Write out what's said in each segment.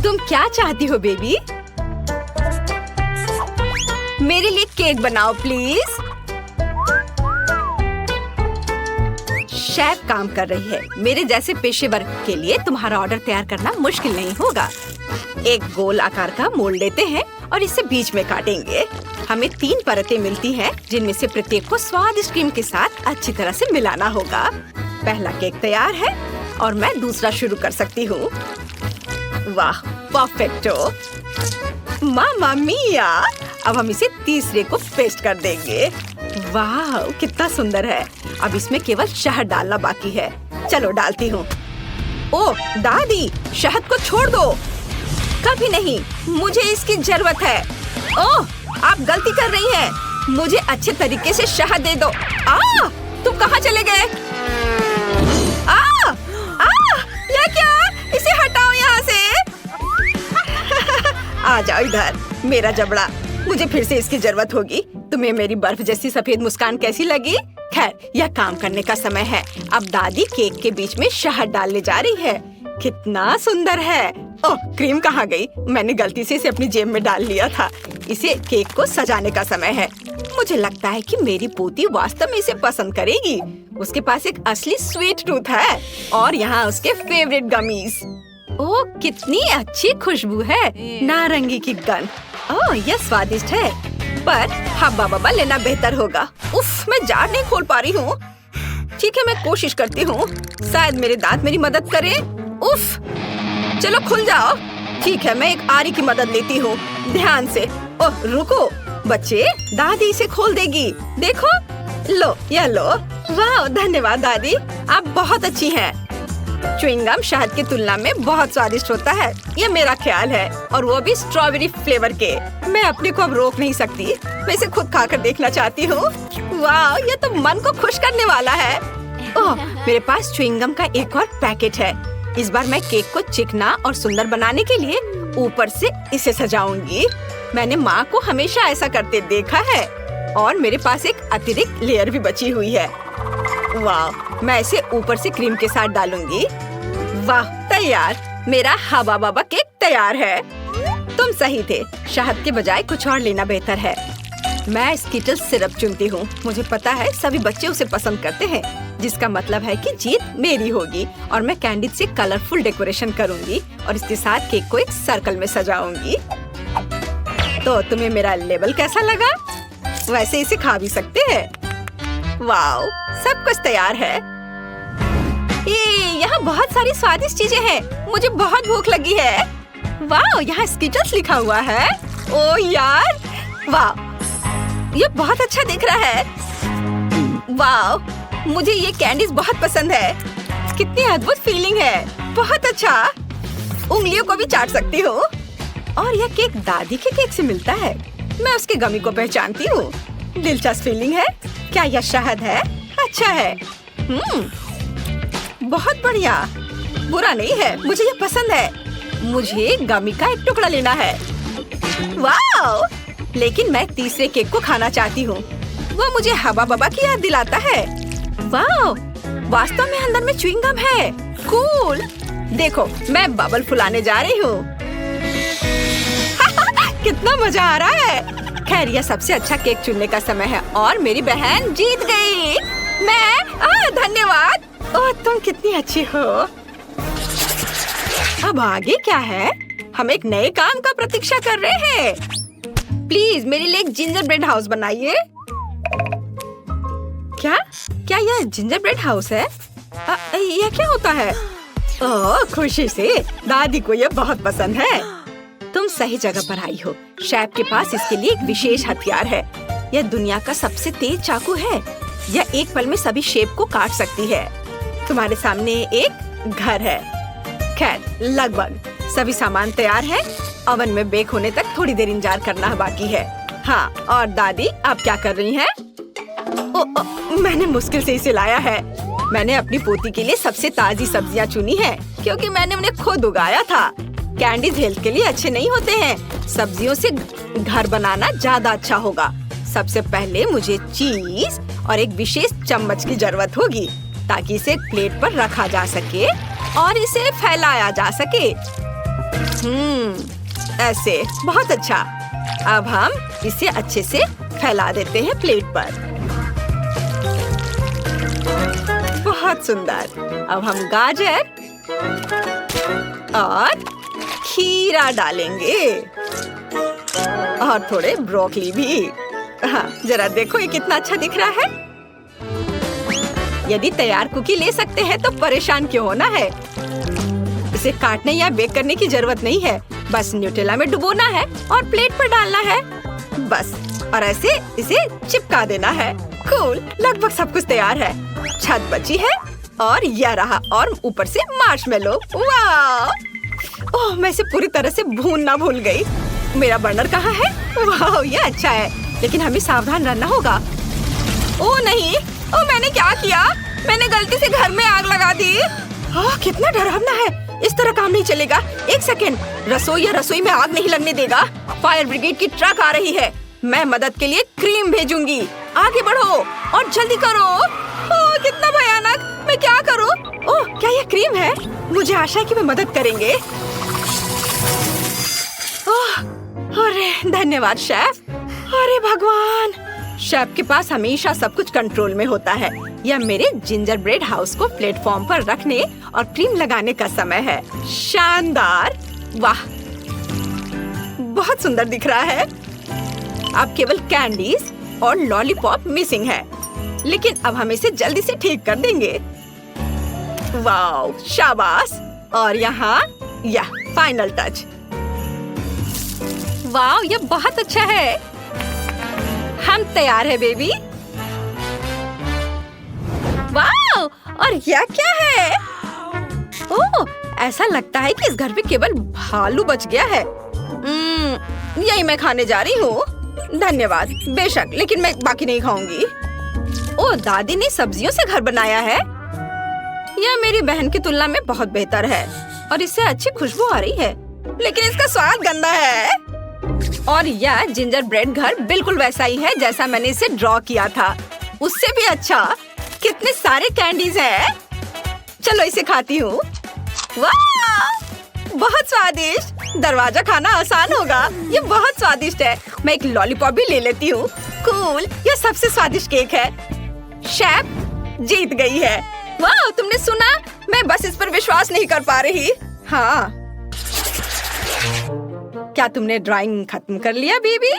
तुम क्या चाहती हो बेबी? मेरे लिए केक बनाओ प्लीज। शेफ काम कर रही है। मेरे जैसे पेशेवर के लिए तुम्हारा ऑर्डर तैयार करना मुश्किल नहीं होगा। एक गोल आकार का मोल्ड लेते हैं और इसे बीच में काटेंगे। हमें 3 परतें मिलती हैं, जिनमें से प्रत्येक को स्वादिष्ट क्रीम के साथ अच्छी तरह से मिलाना होगा। पहला केक तैयार है और मैं दूसरा शुरू कर सकती हूँ। वाह, परफेक्टो! मामा मिया! अब हम इसे तीसरे को पेस्ट कर देंगे। वाह, कितना सुंदर है। अब इसमें केवल शहद डालना बाकी है। चलो डालती हूँ। ओह दादी, शहद को छोड़ दो। कभी नहीं, मुझे इसकी जरूरत है। ओह, आप गलती कर रही हैं। मुझे अच्छे तरीके से शहद दे दो। तुम कहाँ चले गए? ये क्या? इसे हटाओ यहाँ से। आ जाओ इधर, मेरा जबड़ा। मुझे फिर से इसकी जरूरत होगी। तुम्हें मेरी बर्फ जैसी सफेद मुस्कान कैसी लगी? खैर, यह काम करने का समय है। अब दादी केक के बीच में शहद डालने जा रही है। कितना सुंदर है। ओह, क्रीम कहाँ गई? मैंने गलती से इसे अपनी जेब में डाल लिया था। इसे केक को सजाने का समय है। मुझे लगता है कि मेरी पोती वास्तव में इसे पसंद करेगी। उसके पास एक असली स्वीट टूथ है और यहाँ उसके फेवरेट गमीज। ओह, कितनी अच्छी खुशबू है। नारंगी की गंध। ओह, यह स्वादिष्ट है, पर हब्बा बब्बा लेना बेहतर होगा। उफ, मैं जार नहीं खोल पा रही हूँ। ठीक है, मैं कोशिश करती हूँ। शायद मेरे दांत मेरी मदद करें। उफ, चलो खुल जाओ। ठीक है, मैं एक आरी की मदद लेती हूँ। ध्यान से। ओह, रुको बच्चे, दादी इसे खोल देगी। देखो, लो, यह लो। वाह, धन्यवाद दादी, आप बहुत अच्छी हैं। च्युइंगम शहद की तुलना में बहुत स्वादिष्ट होता है, ये मेरा ख्याल है, और वो भी स्ट्रॉबेरी फ्लेवर के। मैं अपने को अब रोक नहीं सकती। मैं इसे खुद खाकर देखना चाहती हूँ। वाह, ये तो मन को खुश करने वाला है। ओह, मेरे पास च्युइंगम का एक और पैकेट है। इस बार मैं केक को चिकना और सुंदर बनाने के लिए ऊपर से इसे सजाऊंगी। मैंने माँ को हमेशा ऐसा करते देखा है, और मेरे पास एक अतिरिक्त लेयर भी बची हुई है। वाह, मैं इसे ऊपर से क्रीम के साथ डालूंगी। वाह, तैयार। मेरा हवा बाबा केक तैयार है। तुम सही थे, शहद के बजाय कुछ और लेना बेहतर है। मैं स्किटल्स सिरप चुनती हूँ। मुझे पता है सभी बच्चे उसे पसंद करते हैं, जिसका मतलब है कि जीत मेरी होगी। और मैं कैंडी से कलरफुल डेकोरेशन करूंगी और इसके साथ केक को एक सर्कल में सजाऊंगी। तो तुम्हें मेरा लेबल कैसा लगा? वैसे इसे खा भी सकते हैं। वाओ, सब कुछ तैयार है। यहाँ बहुत सारी स्वादिष्ट चीजें हैं। मुझे बहुत भूख लगी है। वाओ, यहाँ स्किटल्स लिखा हुआ है। ओह यार, वाओ, ये बहुत अच्छा दिख रहा है। वाओ, मुझे ये कैंडीज बहुत पसंद है। कितनी अद्भुत फीलिंग है। बहुत अच्छा। उंगलियों को भी चाट सकती हूँ। और यह केक दादी के केक से मिलता है। मैं उसके गमी को पहचानती हूँ। दिलचस्प फीलिंग है। क्या यह शहद है? अच्छा है। बहुत बढ़िया। बुरा नहीं है, मुझे यह पसंद है। मुझे गमी का एक टुकड़ा लेना है। वाओ! लेकिन मैं तीसरे केक को खाना चाहती हूँ। वो मुझे हवा बबा की याद दिलाता है। वाओ! वास्तव में अंदर में च्युइंगम है। कूल! देखो, मैं बबल फुलाने जा रही हूँ। कितना मजा आ रहा है। खैर, यह सबसे अच्छा केक चुनने का समय है और मेरी बहन जीत गई। धन्यवाद। ओह, तुम कितनी अच्छी हो। अब आगे क्या है? हम एक नए काम का प्रतीक्षा कर रहे हैं। प्लीज मेरे लिए एक जिंजर ब्रेड हाउस बनाइए। क्या यह जिंजर ब्रेड हाउस है? यह क्या होता है? ओह, खुशी से। दादी को यह बहुत पसंद है। तुम सही जगह पर आई हो। शेफ के पास इसके लिए एक विशेष हथियार है। यह दुनिया का सबसे तेज चाकू है। यह एक पल में सभी शेप को काट सकती है। तुम्हारे सामने एक घर है। खैर, लगभग सभी सामान तैयार है। ओवन में बेक होने तक थोड़ी देर इंतजार करना बाकी है। हाँ, और दादी आप क्या कर रही हैं? मैंने मुश्किल से इसे लाया है। मैंने अपनी पोती के लिए सबसे ताजी सब्जियां चुनी हैं, क्योंकि मैंने उन्हें खुद उगाया था। कैंडीज हेल्थ के लिए अच्छे नहीं होते हैं। सब्जियों से घर बनाना ज्यादा अच्छा होगा। सबसे पहले मुझे चीज और एक विशेष चम्मच की जरूरत होगी, ताकि इसे प्लेट पर रखा जा सके और इसे फैलाया जा सके। ऐसे बहुत अच्छा। अब हम इसे अच्छे से फैला देते हैं प्लेट पर। बहुत सुंदर। अब हम गाजर और खीरा डालेंगे और थोड़े ब्रोकली भी। हाँ, जरा देखो ये कितना अच्छा दिख रहा है। यदि तैयार कुकी ले सकते हैं तो परेशान क्यों होना है। इसे काटने या बेक करने की जरूरत नहीं है, बस न्यूटेला में डुबोना है और प्लेट पर डालना है बस, और ऐसे इसे चिपका देना है। कूल, लगभग सब कुछ तैयार है। छत बची है और यह रहा, और ऊपर से मार्शमेलो। वाह! ओह, मैं इसे पूरी तरह से भूनना भूल गई। मेरा बर्नर कहाँ है? वाह, ये अच्छा है, लेकिन हमें सावधान रहना होगा। ओह नहीं, ओह मैंने क्या किया? मैंने गलती से घर में आग लगा दी। ओह, कितना डरावना है। इस तरह काम नहीं चलेगा। एक सेकेंड, रसोई में आग नहीं लगने देगा। फायर ब्रिगेड की ट्रक आ रही है। मैं मदद के लिए क्रीम भेजूंगी। आगे बढ़ो और जल्दी करो। ओह, कितना भयानक। मैं क्या करूं? ओह, क्या यह क्रीम है? मुझे आशा है कि वे मदद करेंगे। ओह, अरे धन्यवाद शेफ। अरे भगवान, शेफ के पास हमेशा सब कुछ कंट्रोल में होता है। यह मेरे जिंजर ब्रेड हाउस को प्लेटफॉर्म पर रखने और क्रीम लगाने का समय है। शानदार! वाह, बहुत सुंदर दिख रहा है। अब केवल कैंडीज और लॉलीपॉप मिसिंग है, लेकिन अब हम इसे जल्दी से ठीक कर देंगे। वाह, शाबाश! और यहाँ यह फाइनल टच। वाह, यह बहुत अच्छा है। हम तैयार है बेबी। वाह, और यह क्या है? ओह, ऐसा लगता है कि इस घर में केवल भालू बच गया है। यही मैं खाने जा रही हूँ। धन्यवाद। बेशक, लेकिन मैं बाकी नहीं खाऊंगी। ओह, दादी ने सब्जियों से घर बनाया है। यह मेरी बहन की तुलना में बहुत बेहतर है और इससे अच्छी खुशबू आ रही है, लेकिन इसका स्वाद गंदा है। और यह जिंजर ब्रेड घर बिल्कुल वैसा ही है जैसा मैंने इसे ड्रॉ किया था, उससे भी अच्छा। कितने सारे कैंडीज हैं। चलो इसे खाती हूँ। वाह, बहुत स्वादिष्ट। दरवाजा खाना आसान होगा। ये बहुत स्वादिष्ट है। मैं एक लॉलीपॉप भी ले लेती हूँ। कूल, यह सबसे स्वादिष्ट केक है। शेफ जीत गई है। वाह, तुमने सुना? मैं बस इस पर विश्वास नहीं कर पा रही। हाँ, क्या तुमने ड्राइंग खत्म कर लिया बेबी?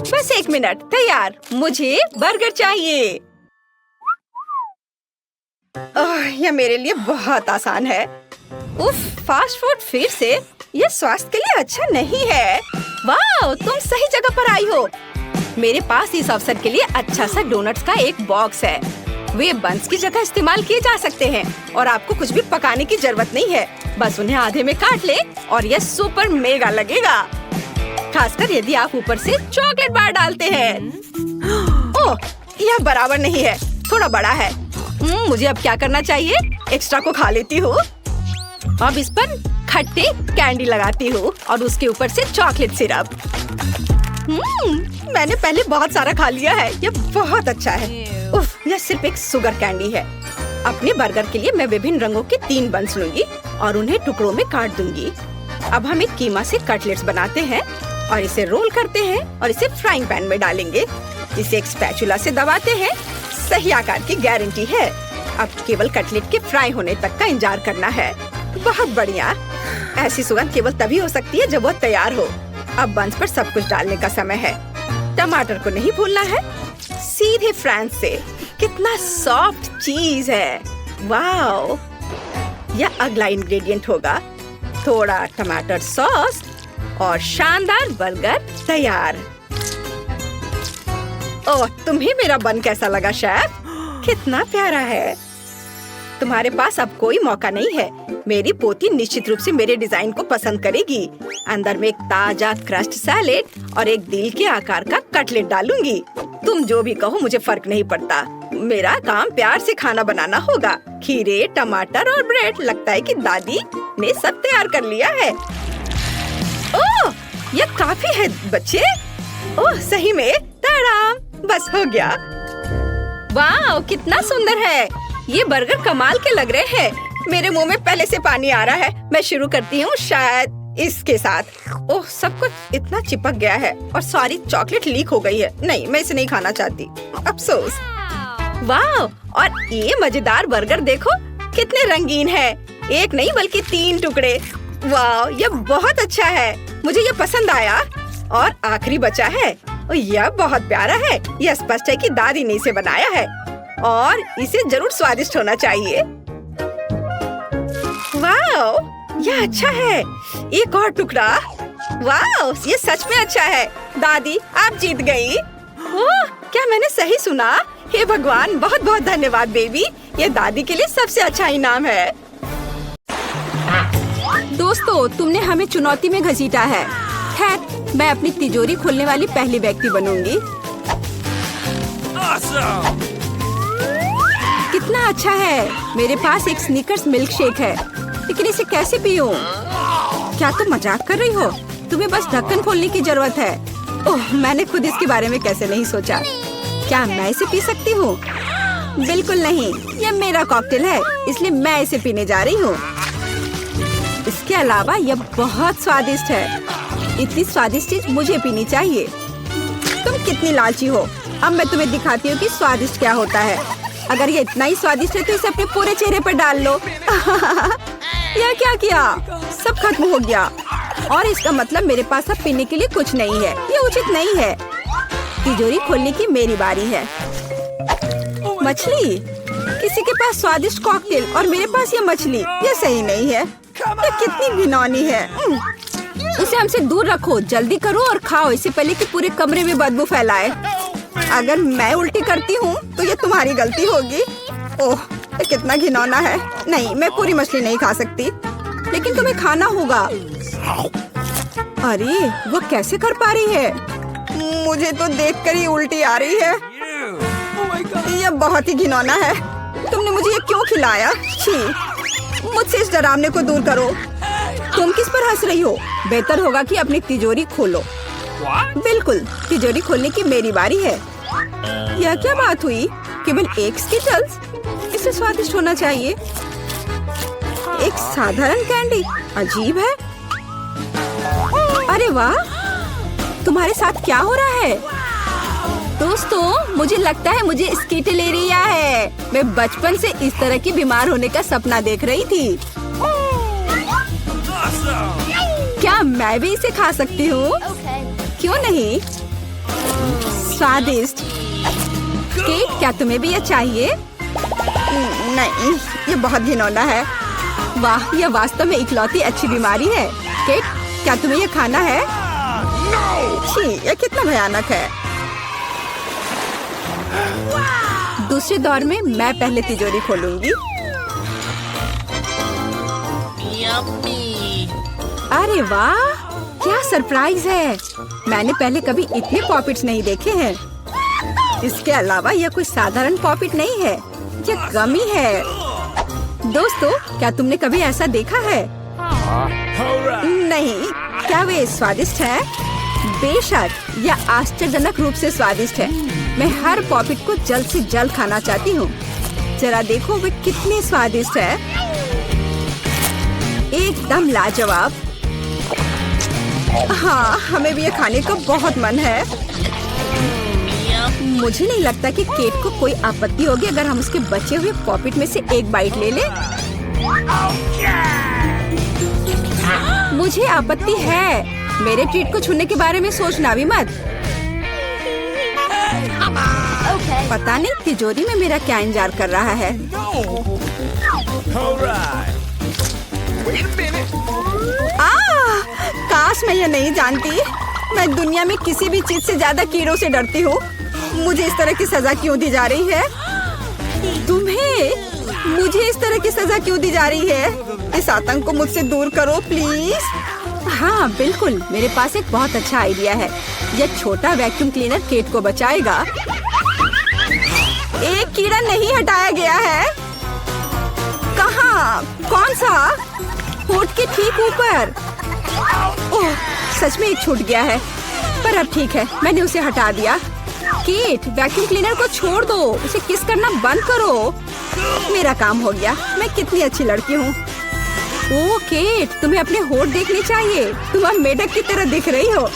बस 1 मिनट। तैयार। मुझे बर्गर चाहिए। यह मेरे लिए बहुत आसान है। उफ, फास्ट फूड फिर से? यह स्वास्थ्य के लिए अच्छा नहीं है। वाह, तुम सही जगह पर आई हो। मेरे पास इस अवसर के लिए अच्छा सा डोनट्स का एक बॉक्स है। वे बंस की जगह इस्तेमाल किए जा सकते हैं और आपको कुछ भी पकाने की जरूरत नहीं है। बस उन्हें आधे में काट ले और यह सुपर मेगा लगेगा, खासकर यदि आप ऊपर से चॉकलेट बार डालते हैं। ओह, यह बराबर नहीं है, थोड़ा बड़ा है। मुझे अब क्या करना चाहिए? एक्स्ट्रा को खा लेती हूँ। अब इस पर खट्टे कैंडी लगाती हूँ और उसके ऊपर से चॉकलेट सिरप। मैंने पहले बहुत सारा खा लिया है। यह बहुत अच्छा है। उफ, यह सिर्फ एक शुगर कैंडी है। अपने बर्गर के लिए मैं विभिन्न रंगों के 3 बंस लूंगी और उन्हें टुकड़ों में काट दूंगी। अब हम एक कीमा से कटलेट्स बनाते हैं और इसे रोल करते हैं और इसे फ्राइंग पैन में डालेंगे। इसे एक स्पैचुला से दबाते हैं। सही आकार की गारंटी है। अब केवल कटलेट के फ्राई होने तक का इंतजार करना है। बहुत बढ़िया। ऐसी सुगंध केवल तभी हो सकती है जब वह तैयार हो। अब बंस पर सब कुछ डालने का समय है। टमाटर को नहीं भूलना है। सीधे फ्रांस से। कितना सॉफ्ट चीज है। वाओ, यह अगला इंग्रेडिएंट होगा। थोड़ा टमाटर सॉस और शानदार बर्गर तैयार। ओह, तुम्हें मेरा बन कैसा लगा शेफ? कितना प्यारा है। तुम्हारे पास अब कोई मौका नहीं है। मेरी पोती निश्चित रूप से मेरे डिजाइन को पसंद करेगी। अंदर में एक ताजा क्रस्ट सैलेड और एक दिल के आकार का कटलेट डालूंगी। तुम जो भी कहो, मुझे फर्क नहीं पड़ता। मेरा काम प्यार से खाना बनाना होगा। खीरे, टमाटर और ब्रेड। लगता है कि दादी ने सब तैयार कर लिया है। ओह, यह काफी है बच्चे। ओह, सही में ताराम, बस हो गया। वाह, कितना सुंदर है। ये बर्गर कमाल के लग रहे हैं। मेरे मुंह में पहले से पानी आ रहा है। मैं शुरू करती हूँ शायद इसके साथ। ओह, सब कुछ इतना चिपक गया है और सारी चॉकलेट लीक हो गई है। नहीं, मैं इसे नहीं खाना चाहती, अफसोस। वाह, और ये मजेदार बर्गर देखो कितने रंगीन है। एक नहीं बल्कि 3 टुकड़े। वाह, ये बहुत अच्छा है, मुझे ये पसंद आया। और आखिरी बचा है, और यह बहुत प्यारा है। यह स्पष्ट है कि दादी ने इसे बनाया है और इसे जरूर स्वादिष्ट होना चाहिए। वाह, यह अच्छा है। एक और टुकड़ा। वाह, ये सच में अच्छा है। दादी, आप जीत गई। ओह, क्या मैंने सही सुना? हे भगवान, बहुत बहुत धन्यवाद बेबी। ये दादी के लिए सबसे अच्छा इनाम है। दोस्तों, तुमने हमें चुनौती में घसीटा है। खैर, मैं अपनी तिजोरी खोलने वाली पहली व्यक्ति बनूंगी। Awesome! कितना अच्छा है। मेरे पास एक स्नीकर्स मिल्क शेक है, लेकिन इसे कैसे पीऊं? क्या तुम मजाक कर रही हो? तुम्हें बस ढक्कन खोलने की जरूरत है। ओह, मैंने खुद इसके बारे में कैसे नहीं सोचा। क्या मैं इसे पी सकती हूँ? बिल्कुल नहीं, यह मेरा कॉकटेल है, इसलिए मैं इसे पीने जा रही हूँ। इसके अलावा यह बहुत स्वादिष्ट है। इतनी स्वादिष्ट चीज मुझे पीनी चाहिए। तुम कितनी लालची हो। अब मैं तुम्हें दिखाती हूँ कि स्वादिष्ट क्या होता है। अगर ये इतना ही स्वादिष्ट है तो इसे अपने पूरे चेहरे पर डाल लो। यह क्या किया? सब खत्म हो गया। और इसका मतलब मेरे पास अब पीने के लिए कुछ नहीं है। ये उचित नहीं है। तिजोरी खोलने की मेरी बारी है। मछली? किसी के पास स्वादिष्ट कॉकटेल और मेरे पास ये मछली। ये सही नहीं है। ये कितनी घिनौनी है। इसे हमसे दूर रखो। जल्दी करो और खाओ, इससे पहले कि पूरे कमरे में बदबू फैलाए। अगर मैं उल्टी करती हूँ तो ये तुम्हारी गलती होगी। ओह, ये कितना घिनौना है। नहीं, मैं पूरी मछली नहीं खा सकती, लेकिन तुम्हें खाना होगा। अरे, वो कैसे कर पा रही है? मुझे तो देखकर ही उल्टी आ रही है। यह बहुत ही घिनौना है। तुमने मुझे ये क्यों खिलाया? छी, मुझसे इस डरावने को दूर करो। तुम किस पर हंस रही हो? बेहतर होगा कि अपनी तिजोरी खोलो। बिल्कुल, तिजोरी खोलने की मेरी बारी है। यह क्या बात हुई? केवल एक स्किटल्स? इसे स्वादिष्ट होना चाहिए। एक साधारण कैंडी? अजीब है। अरे वाह, तुम्हारे साथ क्या हो रहा है? दोस्तों, मुझे लगता है मुझे स्किटलेरिया है। मैं बचपन से इस तरह की बीमार होने का सपना देख रही थी। क्या मैं भी इसे खा सकती हूँ? क्यों नहीं? स्वादिष्ट। केट, क्या तुम्हें भी ये चाहिए? नहीं, ये बहुत घिनौना है। वाह, यह वास्तव में इकलौती अच्छी बीमारी है। केट, क्या तुम्हें ये खाना है? छी, ये कितना भयानक है। दूसरे दौर में मैं पहले तिजोरी खोलूंगी। अरे वाह, क्या सरप्राइज है। मैंने पहले कभी इतने पॉपिट्स नहीं देखे हैं। इसके अलावा यह कोई साधारण पॉपिट नहीं है, यह गमी है। दोस्तों, क्या तुमने कभी ऐसा देखा है? नहीं। क्या वे स्वादिष्ट है? बेशक, यह आश्चर्यजनक रूप से स्वादिष्ट है। मैं हर पॉपिट को जल्द से जल्द खाना चाहती हूँ। जरा देखो वे कितने स्वादिष्ट है। एकदम लाजवाब। हाँ, हमें भी ये खाने का बहुत मन है। मुझे नहीं लगता कि केट को कोई आपत्ति होगी अगर हम उसके बचे हुए पॉपिट में से एक बाइट ले लें। मुझे आपत्ति है। मेरे ट्रीट को छूने के बारे में सोचना भी मत। पता नहीं तिजोरी में मेरा क्या इंतजार कर रहा है। काश मैं ये नहीं जानती। मैं दुनिया में किसी भी चीज से ज्यादा कीड़ों से डरती हूँ। मुझे इस तरह की सजा क्यों दी जा रही है? तुम्हें मुझे इस तरह की सजा क्यों दी जा रही है? इस आतंक को मुझसे दूर करो प्लीज। हाँ बिल्कुल, मेरे पास एक बहुत अच्छा आइडिया है। यह छोटा वैक्यूम क्लीनर केट को बचाएगा। एक कीड़ा नहीं हटाया गया है। कहाँ? कौन सा? होठ के ठीक ऊपर। ओह, सच में एक छूट गया है, पर अब ठीक है, मैंने उसे हटा दिया। केट, वैक्यूम क्लीनर को छोड़ दो, उसे किस करना बंद करो। मेरा काम हो गया। मैं कितनी अच्छी लड़की हूँ। ओह केट, तुम्हें अपने होंठ देखने चाहिए। तुम अब मेढक की तरह दिख रही हो।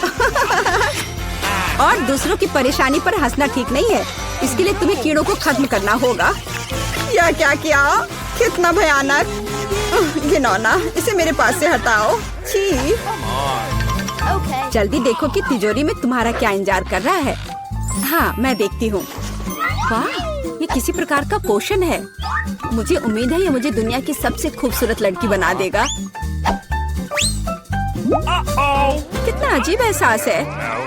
और दूसरों की परेशानी पर हंसना ठीक नहीं है। इसके लिए तुम्हें कीड़ों को खत्म करना होगा। यह क्या किया? कितना भयानक, घिनौना। इसे मेरे पास से हटाओ। छी। जल्दी देखो कि तिजोरी में तुम्हारा क्या इंतजार कर रहा है। हाँ, मैं देखती हूँ। वाह, ये किसी प्रकार का पोषण है। मुझे उम्मीद है ये मुझे दुनिया की सबसे खूबसूरत लड़की बना देगा। कितना अजीब एहसास है।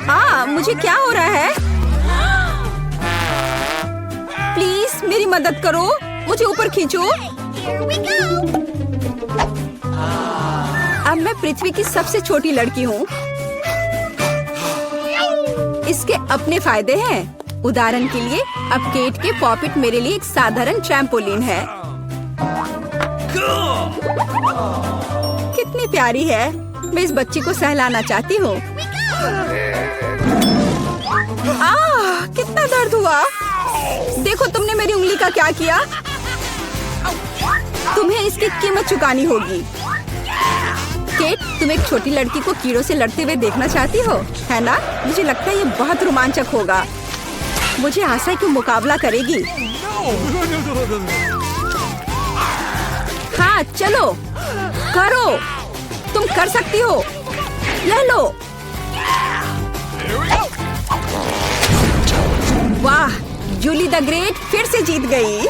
हाँ, मुझे क्या हो रहा है? प्लीज मेरी मदद करो, मुझे ऊपर खींचो। अब मैं पृथ्वी की सबसे छोटी लड़की हूँ। इसके अपने फायदे हैं। उदाहरण के लिए अब केट के पॉपिट मेरे लिए एक साधारण ट्रैम्पोलिन है। कितनी प्यारी है। मैं इस बच्ची को सहलाना चाहती हूँ। कितना दर्द हुआ। देखो तुमने मेरी उंगली का क्या किया। तुम्हें इसकी कीमत चुकानी होगी। केट, तुम एक छोटी लड़की को कीड़ों से लड़ते हुए देखना चाहती हो, है ना? मुझे लगता है ये बहुत रोमांचक होगा। मुझे आशा है कि मुकाबला करेगी। हाँ, चलो करो, तुम कर सकती हो। ले लो। वाह, जूली द ग्रेट फिर से जीत गई।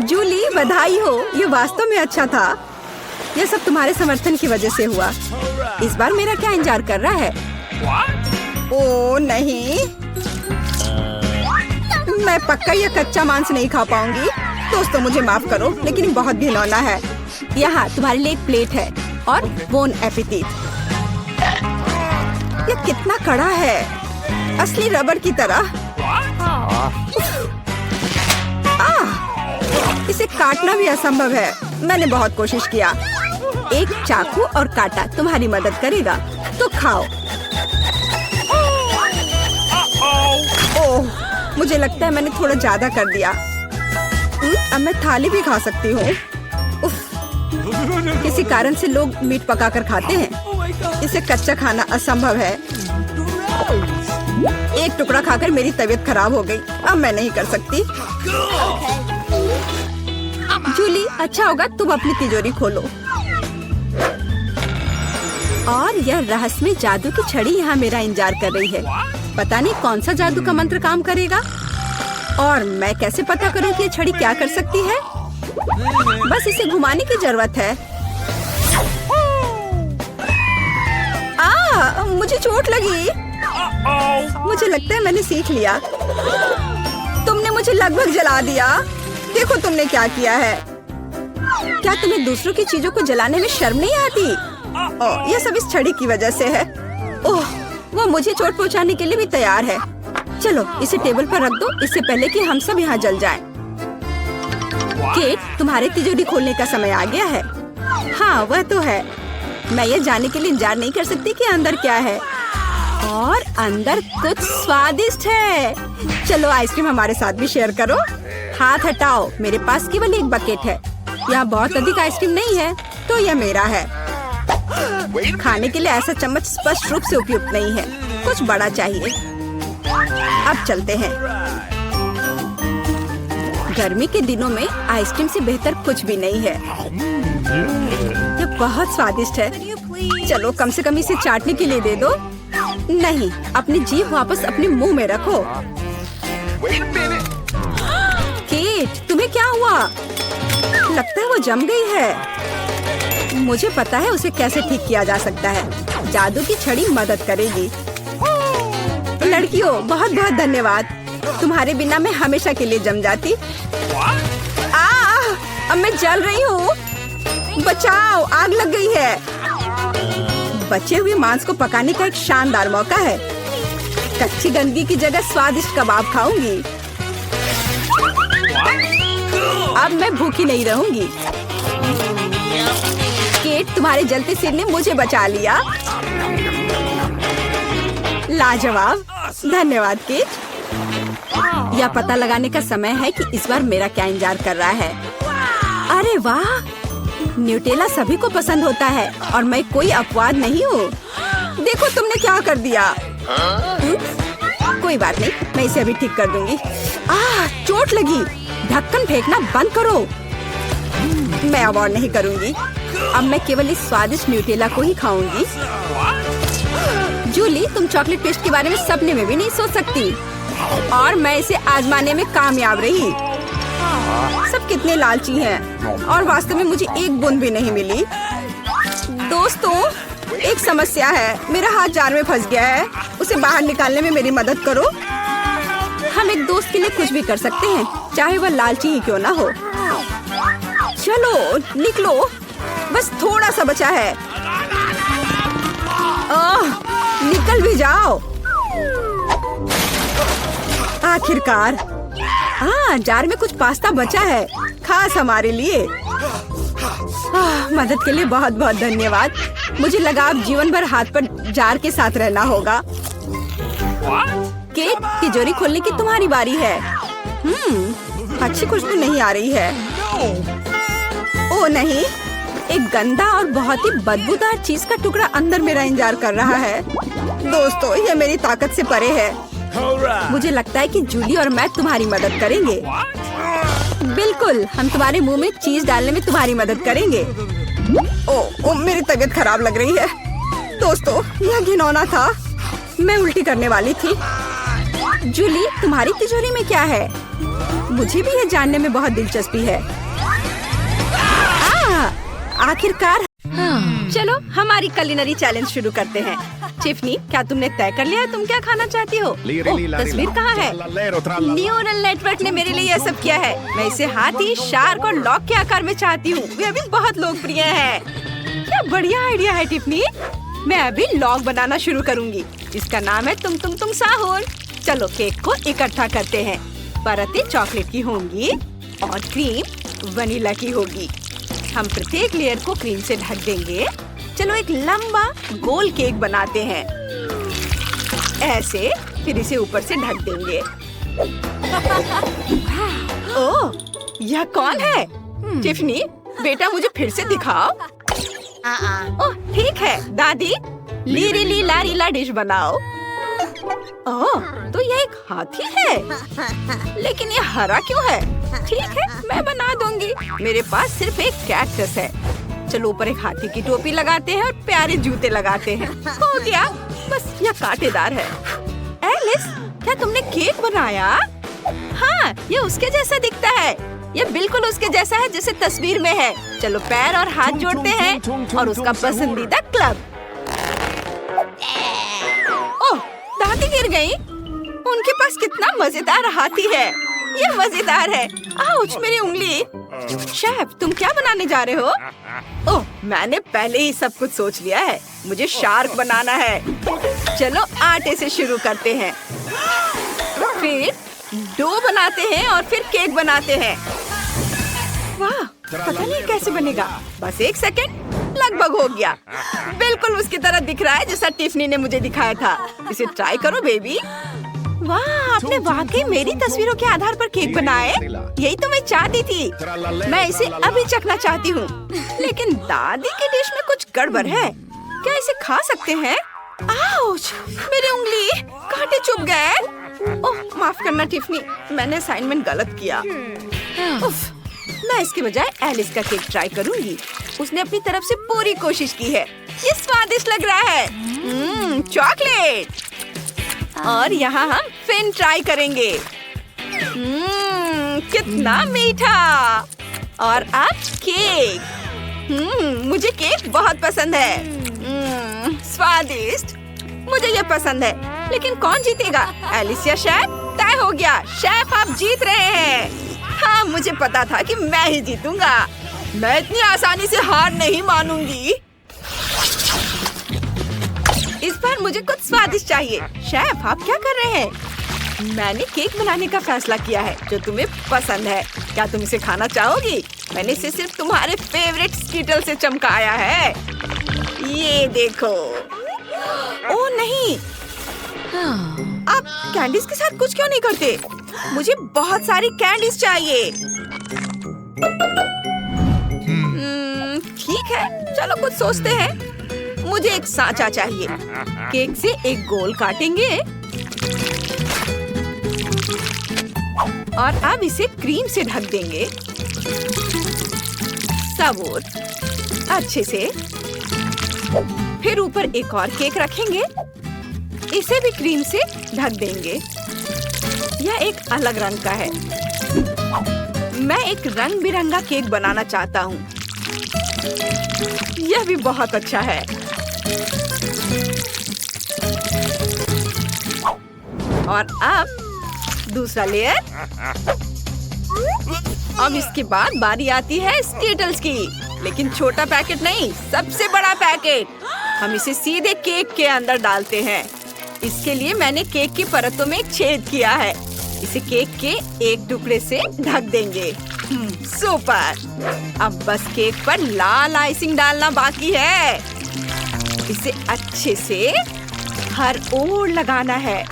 जूली, बधाई हो। ये वास्तव में अच्छा था। यह सब तुम्हारे समर्थन की वजह से हुआ। इस बार मेरा क्या इंतजार कर रहा है? ओह नहीं, मैं पक्का यह कच्चा मांस नहीं खा पाऊंगी। दोस्तों मुझे माफ करो, लेकिन बहुत घिनौना है। यहाँ तुम्हारे लिए एक प्लेट है और बोन एपेटिट। यह कितना कड़ा है, असली रबर की तरह। इसे काटना भी असंभव है। मैंने बहुत कोशिश किया। एक चाकू और कांटा तुम्हारी मदद करेगा, तो खाओ। ओह, मुझे लगता है मैंने थोड़ा ज्यादा कर दिया। अब मैं थाली भी खा सकती हूँ। किसी कारण से लोग मीट पकाकर खाते हैं। इसे कच्चा खाना असंभव है। एक टुकड़ा खाकर मेरी तबीयत खराब हो गई। अब मैं नहीं कर सकती। जूली, अच्छा होगा तुम अपनी तिजोरी खोलो। और यह रहस्यमय जादू की छड़ी यहाँ मेरा इंतजार कर रही है। पता नहीं कौन सा जादू का मंत्र काम करेगा। और मैं कैसे पता करूँ कि ये छड़ी क्या कर सकती है? बस इसे घुमाने की जरूरत है। मुझे चोट लगी। मुझे लगता है मैंने सीख लिया। तुमने मुझे लगभग जला दिया। देखो तुमने क्या किया है। क्या तुम्हें दूसरों की चीजों को जलाने में शर्म नहीं आती? यह सब इस छड़ी की वजह से है। ओह, वो मुझे चोट पहुंचाने के लिए भी तैयार है। चलो इसे टेबल पर रख दो, इससे पहले कि हम सब यहाँ जल जाएं। केट, तुम्हारे तिजोरी खोलने का समय आ गया है। हाँ, वह तो है। मैं ये जानने के लिए इंतजार नहीं कर सकती कि अंदर क्या है। और अंदर कुछ स्वादिष्ट है। चलो आइसक्रीम हमारे साथ भी शेयर करो। हाथ हटाओ, मेरे पास केवल एक बकेट है। यहाँ बहुत अधिक आइसक्रीम नहीं है, तो यह मेरा है। खाने के लिए ऐसा चम्मच स्पष्ट रूप से उपयुक्त नहीं है। कुछ बड़ा चाहिए। अब चलते हैं। गर्मी के दिनों में आइसक्रीम से बेहतर कुछ भी नहीं है। यह बहुत स्वादिष्ट है। चलो कम से कम इसे चाटने के लिए दे दो। नहीं, अपनी जीभ वापस अपने मुंह में रखो। केट, तुम्हें क्या हुआ? लगता है वो जम गई है। मुझे पता है उसे कैसे ठीक किया जा सकता है। जादू की छड़ी मदद करेगी। लड़कियों, बहुत बहुत धन्यवाद। तुम्हारे बिना मैं हमेशा के लिए जम जाती। अब मैं जल रही हूँ। बचाओ, आग लग गई है। बचे हुए मांस को पकाने का एक शानदार मौका है। कच्ची गंदगी की जगह स्वादिष्ट कबाब खाऊंगी। अब मैं भूखी नहीं रहूंगी। केट, तुम्हारे जलते सिर ने मुझे बचा लिया। लाजवाब, धन्यवाद केट। यह पता लगाने का समय है कि इस बार मेरा क्या इंतजार कर रहा है। अरे वाह, न्यूटेला सभी को पसंद होता है और मैं कोई अपवाद नहीं हूँ। देखो तुमने क्या कर दिया। कोई बात नहीं, मैं इसे अभी ठीक कर दूंगी। चोट लगी। ढक्कन फेंकना बंद करो। मैं अब और नहीं करूंगी। अब मैं केवल इस स्वादिष्ट न्यूटेला को ही खाऊंगी। जूली, तुम चॉकलेट पेस्ट के बारे में सपने में भी नहीं सोच सकती और मैं इसे आजमाने में कामयाब रही। सब कितने लालची हैं और वास्तव में मुझे एक बूंद भी नहीं मिली। दोस्तों, एक समस्या है। मेरा हाथ जार में फंस गया है। उसे बाहर निकालने में मेरी मदद करो। हम एक दोस्त के लिए कुछ भी कर सकते हैं, चाहे वह लालची ही क्यों ना हो। चलो निकलो, बस थोड़ा सा बचा है। निकल भी जाओ। आखिरकार। जार में कुछ पास्ता बचा है, खास हमारे लिए। मदद के लिए बहुत बहुत धन्यवाद। मुझे लगा अब जीवन भर हाथ पर जार के साथ रहना होगा। केट, तिजोरी खोलने की तुम्हारी बारी है। अच्छी खुशबू नहीं आ रही है। ओ नहीं, एक गंदा और बहुत ही बदबूदार चीज का टुकड़ा अंदर मेरा इंतजार कर रहा है। दोस्तों, यह मेरी ताकत से परे है। मुझे लगता है कि जूली और मैं तुम्हारी मदद करेंगे। बिल्कुल, हम तुम्हारे मुंह में चीज डालने में तुम्हारी मदद करेंगे। ओ, मेरी तबीयत खराब लग रही है। दोस्तों, यह घिनौना था। मैं उल्टी करने वाली थी। जूली, तुम्हारी तिजोरी में क्या है? मुझे भी यह जानने में बहुत दिलचस्पी है। आखिरकार। चलो हमारी कुलिनरी चैलेंज शुरू करते हैं। टिफनी, क्या तुमने तय कर लिया तुम क्या खाना चाहती हो? तस्वीर कहाँ है? न्यूरल नेटवर्क ने मेरे लिए यह सब किया है। मैं इसे हाथी, शार्क और लॉक के आकार में चाहती हूँ। वे अभी बहुत लोकप्रिय है। क्या बढ़िया आइडिया है टिफनी। मैं अभी लॉक बनाना शुरू करूँगी। इसका नाम है तुम साहुर। चलो केक को इकट्ठा करते हैं। परतें चॉकलेट की होंगी और क्रीम वनीला की होगी। हम प्रत्येक लेयर को क्रीम से ढक देंगे। चलो एक लंबा गोल केक बनाते हैं। ऐसे, फिर इसे ऊपर से ढक देंगे। ओह, यह कौन है? टिफनी, बेटा मुझे फिर से दिखाओ। ओह ठीक है दादी, लीरी लारीला डिश बनाओ। ओह, तो यह एक हाथी है, लेकिन यह हरा क्यों है? ठीक है, मैं बना दूंगी। मेरे पास सिर्फ एक कैक्टस है। चलो ऊपर एक हाथी की टोपी लगाते हैं और प्यारे जूते लगाते हैं। हो गया, बस यह कांटेदार है। एलिस, क्या तुमने केक बनाया? हाँ, ये उसके जैसा दिखता है। यह बिल्कुल उसके जैसा है जैसे तस्वीर में है। चलो पैर और हाथ जोड़ते हैं और उसका पसंदीदा क्लब। ओह, दादी गिर गई। उनके पास कितना मजेदार हाथी है। ये मजेदार है। आउच, मेरी उंगली। शेफ, तुम क्या बनाने जा रहे हो? ओह, मैंने पहले ही सब कुछ सोच लिया है। मुझे शार्क बनाना है। चलो आटे से शुरू करते हैं, फिर डो बनाते हैं और फिर केक बनाते हैं। वाह, पता नहीं कैसे बनेगा। बस एक सेकंड, लगभग हो गया। बिल्कुल उसकी तरह दिख रहा है जैसा टिफनी ने मुझे दिखाया था। इसे ट्राई करो बेबी। वाह, आपने वाकई मेरी तस्वीरों के आधार पर केक बनाए। यही तो मैं चाहती थी। मैं इसे अभी चखना चाहती हूँ, लेकिन दादी की डिश में कुछ गड़बड़ है। क्या इसे खा सकते हैं? आउच, मेरी उंगली, कांटे चुभ गए। ओह, माफ करना टिफनी, मैंने असाइनमेंट गलत किया। उफ, मैं इसके बजाय एलिस का केक ट्राई करूंगी। उसने अपनी तरफ से पूरी कोशिश की है। ये स्वादिष्ट लग रहा है। चॉकलेट। और यहाँ हम फिन ट्राई करेंगे। कितना मीठा। और अब केक। मुझे केक बहुत पसंद है। स्वादिष्ट। मुझे ये पसंद है, लेकिन कौन जीतेगा, एलिस या शेफ? तय हो गया, शेफ आप जीत रहे हैं। हाँ, मुझे पता था कि मैं ही जीतूंगा। मैं इतनी आसानी से हार नहीं मानूंगी। इस बार मुझे कुछ स्वादिष्ट चाहिए। शेफ, आप क्या कर रहे हैं? मैंने केक बनाने का फैसला किया है जो तुम्हें पसंद है। क्या तुम इसे खाना चाहोगी? मैंने इसे सिर्फ तुम्हारे फेवरेट स्कीटल से चमकाया है। ये देखो। ओह नहीं, आप कैंडीज के साथ कुछ क्यों नहीं करते? मुझे बहुत सारी कैंडीज चाहिए। ठीक है, चलो कुछ सोचते हैं। मुझे एक सांचा चाहिए। केक से एक गोल काटेंगे और अब इसे क्रीम से ढक देंगे। सबूत अच्छे से। फिर ऊपर एक और केक रखेंगे। इसे भी क्रीम से ढक देंगे। यह एक अलग रंग का है। मैं एक रंग बिरंगा केक बनाना चाहता हूँ। यह भी बहुत अच्छा है। और अब दूसरा लेयर। अब इसके बाद बारी आती है स्कीटल्स की, लेकिन छोटा पैकेट नहीं, सबसे बड़ा पैकेट। हम इसे सीधे केक के अंदर डालते हैं। इसके लिए मैंने केक की परतों में एक छेद किया है। इसे केक के एक टुकड़े से ढक देंगे। सुपर! अब बस केक पर लाल आइसिंग डालना बाकी है। इसे अच्छे से हर ओर लगाना है,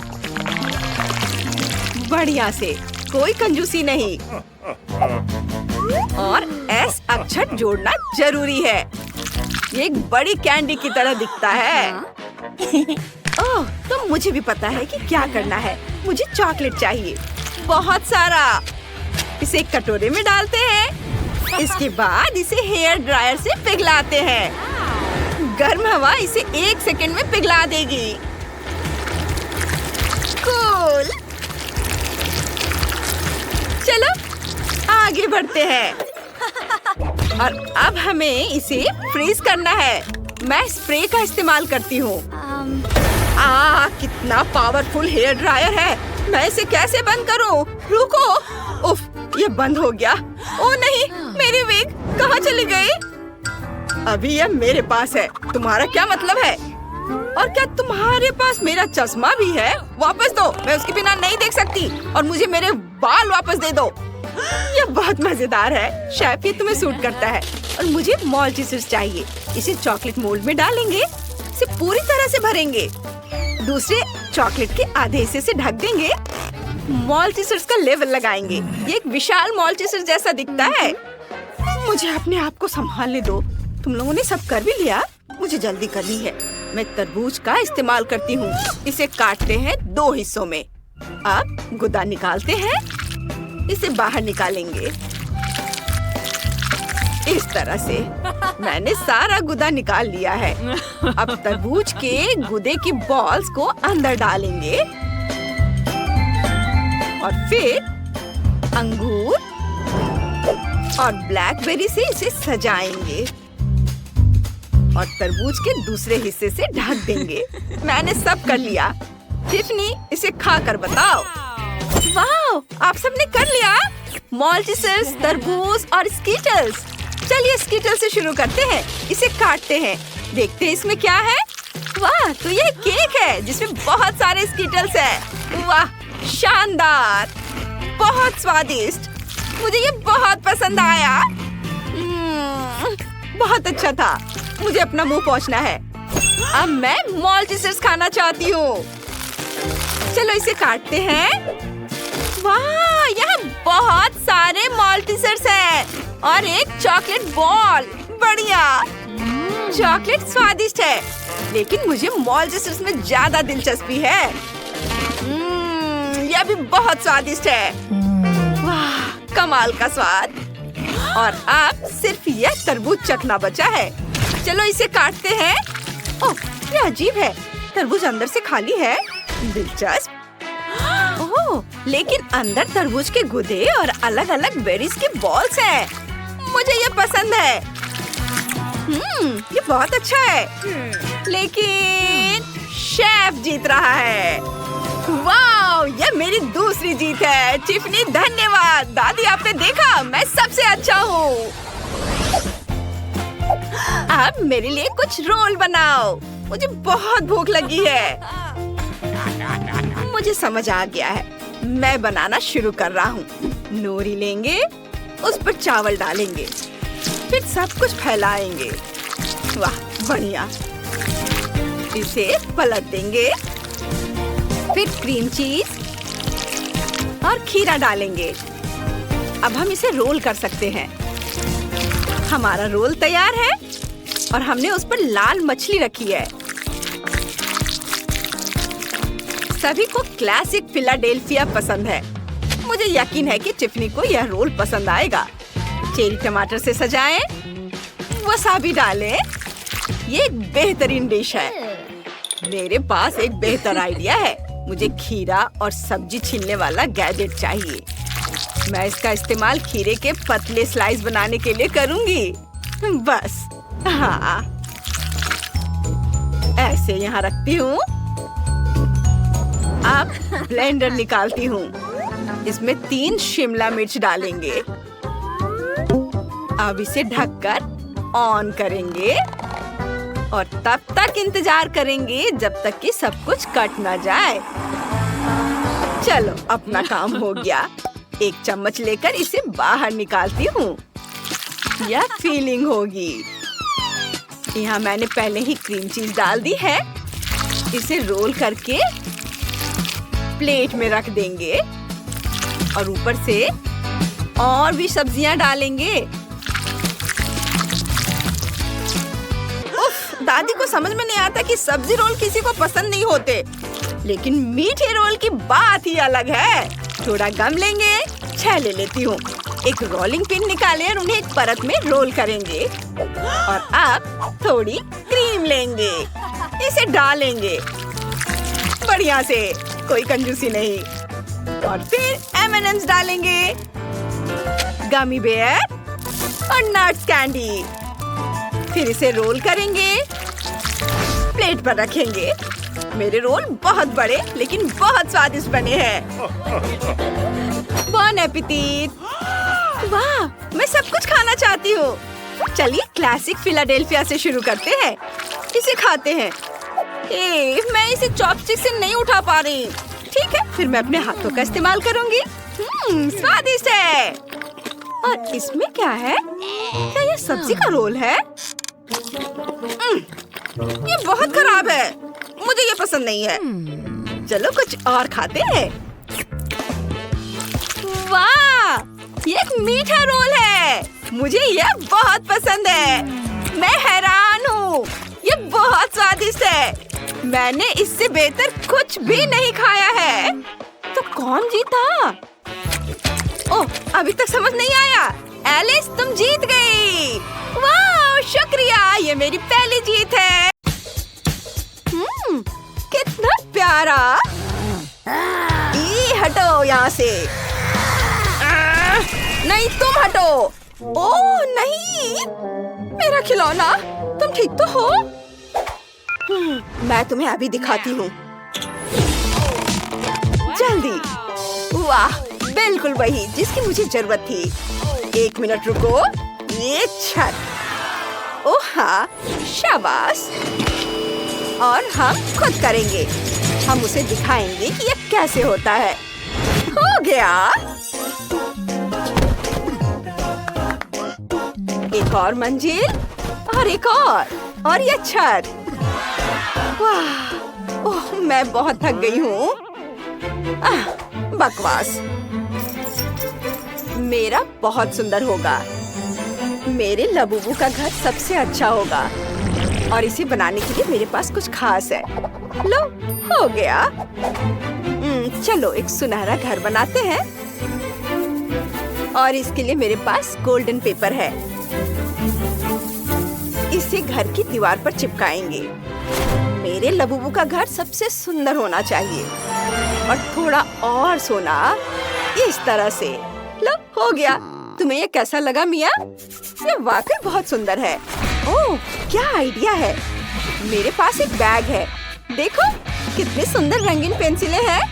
बढ़िया से, कोई कंजूसी नहीं। और एस अक्षर जोड़ना जरूरी है। ये एक बड़ी कैंडी की तरह दिखता है। ओह, तो मुझे भी पता है कि क्या करना है। मुझे चॉकलेट चाहिए, बहुत सारा। इसे एक कटोरे में डालते हैं। इसके बाद इसे हेयर ड्रायर से पिघलाते हैं। गर्म हवा इसे 1 सेकंड में पिघला देगी। कूल! चलो आगे बढ़ते हैं। और अब हमें इसे फ्रीज करना है। मैं स्प्रे का इस्तेमाल करती हूँ। कितना पावरफुल हेयर ड्रायर है। मैं इसे कैसे बंद करूँ? रुको। उफ, ये बंद हो गया। ओह नहीं, मेरी विग कहाँ चली गई? अभी यह मेरे पास है। तुम्हारा क्या मतलब है? और क्या तुम्हारे पास मेरा चश्मा भी है? वापस दो, मैं उसके बिना नहीं देख सकती। और मुझे मेरे बाल वापस दे दो। यह बहुत मजेदार है। शायद ये तुम्हें सूट करता है। और मुझे मॉल्टीसर्स चाहिए। इसे चॉकलेट मोल्ड में डालेंगे। इसे पूरी तरह से भरेंगे। दूसरे चॉकलेट के आधे हिस्से से ढक देंगे। मॉल्टीसर्स का लेवल लगाएंगे। ये एक विशाल मॉल्टीसर्स जैसा दिखता है। मुझे अपने आप को संभालने दो। तुम लोगों ने सब कर भी लिया? मुझे जल्दी करनी है। मैं तरबूज का इस्तेमाल करती हूँ। इसे काटते हैं 2 हिस्सों में। अब गुदा निकालते हैं। इसे बाहर निकालेंगे इस तरह से। मैंने सारा गुदा निकाल लिया है। अब तरबूज के गुदे की बॉल्स को अंदर डालेंगे और फिर अंगूर और ब्लैकबेरी से इसे सजाएंगे और तरबूज के दूसरे हिस्से से ढक देंगे। मैंने सब कर लिया। टिफनी, इसे खा कर बताओ। वाह, आप सबने कर लिया। मॉल्टीसर्स, तरबूज और स्कीटल्स। चलिए स्कीटल्स से शुरू करते हैं। इसे काटते हैं। देखते हैं इसमें क्या है। वाह, तो ये केक है जिसमें बहुत सारे स्कीटल्स हैं। वाह, शानदार, बहुत स्वादिष्ट। मुझे ये बहुत पसंद आया। बहुत अच्छा था। मुझे अपना मुंह पोंछना है। अब मैं मॉल्टीसर्स खाना चाहती हूँ। चलो इसे काटते हैं। वाह, यहाँ बहुत सारे मॉल्टीसर्स हैं और एक चॉकलेट बॉल। बढ़िया। चॉकलेट स्वादिष्ट है, लेकिन मुझे मॉल्टीसर्स में ज्यादा दिलचस्पी है। यह भी बहुत स्वादिष्ट है। वाह, कमाल का स्वाद। और अब सिर्फ यह तरबूज चखना बचा है। चलो इसे काटते हैं। ओह, ये अजीब है। तरबूज अंदर से खाली है। दिलचस्प। ओह, लेकिन अंदर तरबूज के गुदे और अलग अलग बेरीज के बॉल्स हैं। मुझे ये पसंद है। ये बहुत अच्छा है। लेकिन शेफ जीत रहा है। वाह, ये मेरी दूसरी जीत है। टिफनी, धन्यवाद। दादी, आपने देखा, मैं सबसे अच्छा हूँ। अब मेरे लिए कुछ रोल बनाओ। मुझे बहुत भूख लगी है। मुझे समझ आ गया है। मैं बनाना शुरू कर रहा हूँ। नोरी लेंगे, उस पर चावल डालेंगे, फिर सब कुछ फैलाएंगे। वाह बढ़िया। इसे पलट देंगे, फिर क्रीम चीज और खीरा डालेंगे। अब हम इसे रोल कर सकते हैं। हमारा रोल तैयार है और हमने उस पर लाल मछली रखी है। सभी को क्लासिक फिलाडेल्फिया पसंद है। मुझे यकीन है कि टिफनी को यह रोल पसंद आएगा। चेरी टमाटर से सजाएं, वसाबी डालें। ये एक बेहतरीन डिश है। मेरे पास एक बेहतर आइडिया है। मुझे खीरा और सब्जी छीलने वाला गैजेट चाहिए। मैं इसका इस्तेमाल खीरे के पतले स्लाइस बनाने के लिए करूंगी। बस हाँ, ऐसे यहाँ रखती हूँ। अब ब्लेंडर निकालती हूँ। इसमें 3 शिमला मिर्च डालेंगे। अब इसे ढककर ऑन करेंगे और तब तक इंतजार करेंगे जब तक कि सब कुछ कट ना जाए। चलो अपना काम हो गया। एक चम्मच लेकर इसे बाहर निकालती हूँ। यह फीलिंग होगी। यहाँ मैंने पहले ही क्रीम चीज डाल दी है। इसे रोल करके प्लेट में रख देंगे और ऊपर से और भी सब्जियां डालेंगे। उफ, दादी को समझ में नहीं आता कि सब्जी रोल किसी को पसंद नहीं होते, लेकिन मीठे रोल की बात ही अलग है। थोड़ा गम लेंगे, 6 ले लेती हूँ। एक रोलिंग पिन निकालें और उन्हें एक परत में रोल करेंगे। और अब थोड़ी क्रीम लेंगे, इसे डालेंगे बढ़िया से, कोई कंजूसी नहीं। और फिर M&M's डालेंगे, गमी बेयर और नट्स कैंडी। फिर इसे रोल करेंगे, प्लेट पर रखेंगे। मेरे रोल बहुत बड़े लेकिन बहुत स्वादिष्ट बने हैं। बॉन एपेटिट। वाह, मैं सब कुछ खाना चाहती हूँ। चलिए क्लासिक फिलाडेल्फिया से शुरू करते हैं। इसे खाते हैं। मैं इसे चॉपस्टिक से नहीं उठा पा रही। ठीक है, फिर मैं अपने हाथों का इस्तेमाल करूंगी। स्वादिष्ट है। और इसमें क्या है? क्या ये सब्जी का रोल है? ये बहुत खराब है। मुझे ये पसंद नहीं है। चलो कुछ और खाते हैं। वाह, ये एक मीठा रोल है। मुझे यह बहुत पसंद है। मैं हैरान हूँ, ये बहुत स्वादिष्ट है। मैंने इससे बेहतर कुछ भी नहीं खाया है। तो कौन जीता? ओह, अभी तक समझ नहीं आया। एलिस, तुम जीत गई। वाह, शुक्रिया, ये मेरी पहली जीत है। कितना प्यारा। हटो यहाँ से। नहीं, तुम हटो। ओह नहीं, मेरा खिलौना। तुम ठीक तो हो? मैं तुम्हें अभी दिखाती हूँ। जल्दी। वाह, बिल्कुल वही जिसकी मुझे जरूरत थी। 1 मिनट रुको। ये छत। ओह हाँ, शाबाश। और हम खुद करेंगे। हम उसे दिखाएंगे कि यह कैसे होता है। हो गया। एक और मंजिल और एक और ये छत। वाह, ओह मैं बहुत थक गई हूँ। बकवास। मेरा बहुत सुंदर होगा। मेरे लबूबू का घर सबसे अच्छा होगा और इसे बनाने के लिए मेरे पास कुछ खास है। लो, हो गया। चलो एक सुनहरा घर बनाते हैं और इसके लिए मेरे पास गोल्डन पेपर है। इसे घर की दीवार पर चिपकाएंगे। मेरे लबूबू का घर सबसे सुंदर होना चाहिए और थोड़ा और सोना इस तरह से। लो, हो गया। तुम्हें ये कैसा लगा मिया? ये वाकई बहुत सुंदर है। ओह, क्या आइडिया है। मेरे पास एक बैग है। देखो कितनी सुंदर रंगीन पेंसिलें हैं।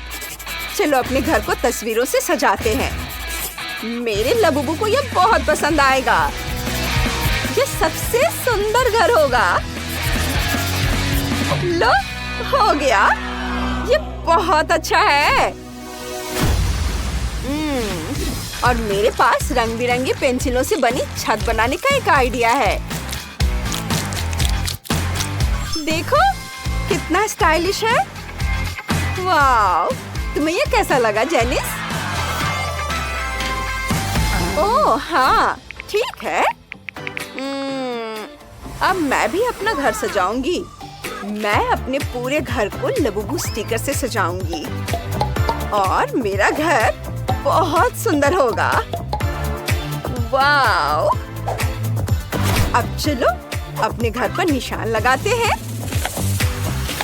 चलो अपने घर को तस्वीरों से सजाते हैं। मेरे लबूबू को ये बहुत पसंद आएगा। ये सबसे सुंदर घर होगा। लो, हो गया। ये बहुत अच्छा है। और मेरे पास रंग बिरंगी पेंसिलों से बनी छत बनाने का एक आइडिया है। देखो कितना स्टाइलिश है। वाह, तुम्हें ये कैसा लगा जेनिस? ओह हाँ, ठीक है। अब मैं भी अपना घर सजाऊंगी। मैं अपने पूरे घर को लबुबू स्टिकर से सजाऊंगी और मेरा घर बहुत सुंदर होगा। वाव! अब चलो अपने घर पर निशान लगाते हैं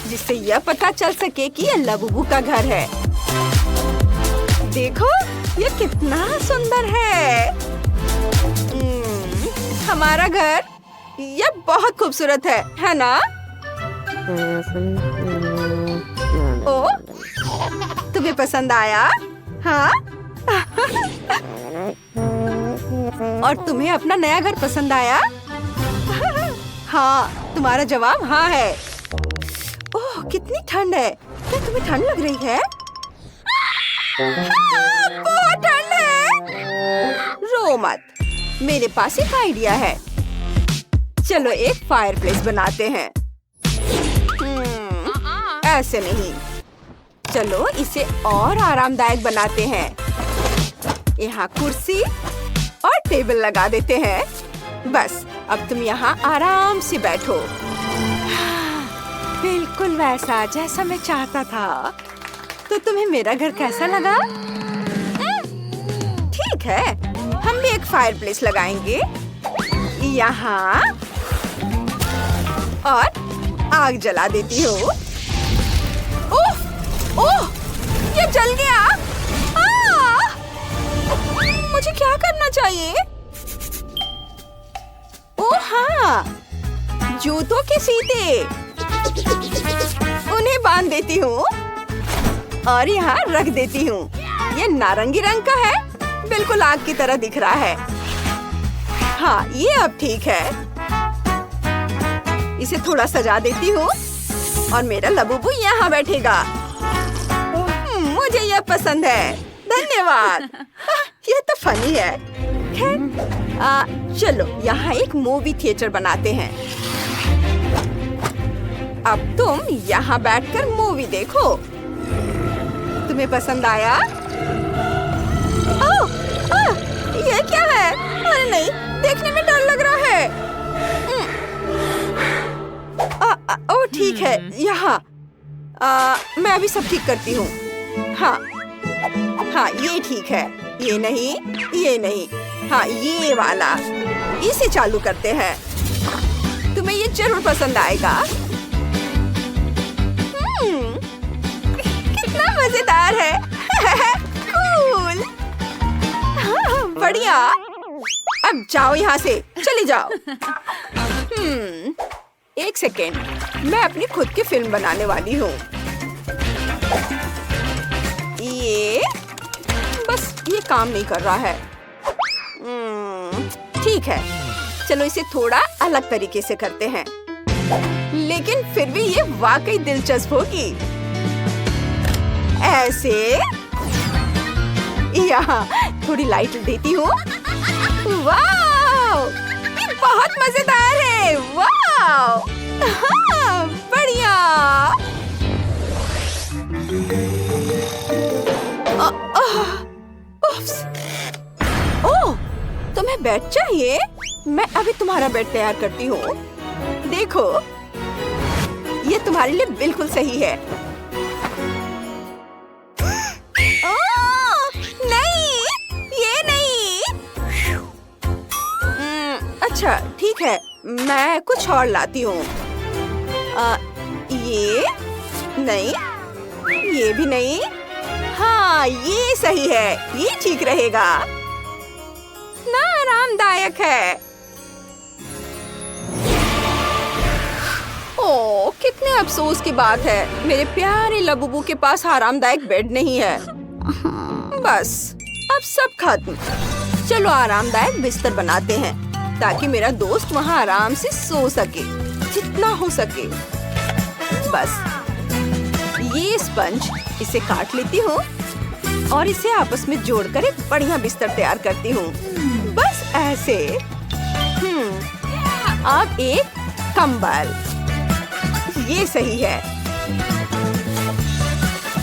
जिससे यह पता चल सके कि यह लबुबू का घर है। देखो यह कितना सुंदर है। हमारा घर यह बहुत खूबसूरत है ना? ओ, तुम्हें पसंद आया? हाँ? और तुम्हें अपना नया घर पसंद आया? हाँ, तुम्हारा जवाब हाँ है। ओह, कितनी ठंड है। क्या तुम्हें ठंड लग रही है? हाँ, बहुत ठंड है। रो मत, मेरे पास एक आइडिया है। चलो एक फायरप्लेस बनाते हैं। ऐसे नहीं, चलो इसे और आरामदायक बनाते हैं। यहाँ कुर्सी और टेबल लगा देते हैं। बस अब तुम यहाँ आराम से बैठो। बिल्कुल वैसा जैसा मैं चाहता था। तो तुम्हें मेरा घर कैसा लगा? ठीक है, हम भी एक फायरप्लेस लगाएंगे यहाँ और आग जला देती हूँ। ओह, ओह, ये जल गया। मुझे क्या करना चाहिए? ओह हाँ, जूतों के फीते, उन्हें बांध देती हूँ और यहाँ रख देती हूँ। ये नारंगी रंग का है, बिल्कुल आग की तरह दिख रहा है। हाँ, ये अब ठीक है। इसे थोड़ा सजा देती हूँ और मेरा लबुबू यहाँ बैठेगा। मुझे यह पसंद है, धन्यवाद। यह तो फनी है। खैर, चलो यहाँ एक मूवी थिएटर बनाते हैं। अब तुम यहाँ बैठकर मूवी देखो। तुम्हें पसंद आया? ओह, ये क्या है? अरे नहीं, देखने में डर लग रहा है। ओह ठीक है, यहाँ मैं अभी सब ठीक करती हूँ। हाँ हाँ, ये ठीक है। ये नहीं, ये नहीं, हाँ ये वाला। इसे चालू करते हैं। तुम्हें ये जरूर पसंद आएगा। कितना मजेदार है। कूल। हाँ, बढ़िया। अब जाओ यहाँ से, चले जाओ। एक सेकेंड, मैं अपनी खुद की फिल्म बनाने वाली हूँ। ये काम नहीं कर रहा है। ठीक है, चलो इसे थोड़ा अलग तरीके से करते हैं, लेकिन फिर भी ये वाकई दिलचस्प होगी। ऐसे यहाँ थोड़ी लाइट देती हूँ। वाह, ये बहुत मजेदार है। वाह, हाँ, बढ़िया। ओह, तुम्हें बेड चाहिए? मैं अभी तुम्हारा बेड तैयार करती हूँ। देखो, ये तुम्हारे लिए बिल्कुल सही है। नहीं, ये नहीं। अच्छा, ठीक है, मैं कुछ और लाती हूँ। ये नहीं, ये भी नहीं। हाँ, ये सही है, ये ठीक रहेगा ना, आरामदायक है। ओह, कितने अफसोस की बात है, मेरे प्यारे लबुबू के पास आरामदायक बेड नहीं है। बस, अब सब खत्म। चलो आरामदायक बिस्तर बनाते हैं ताकि मेरा दोस्त वहाँ आराम से सो सके, जितना हो सके। बस, ये स्पंज, इसे काट लेती हूँ और इसे आपस में जोड़कर एक बढ़िया बिस्तर तैयार करती हूँ। बस ऐसे। अब एक कंबल, ये सही है।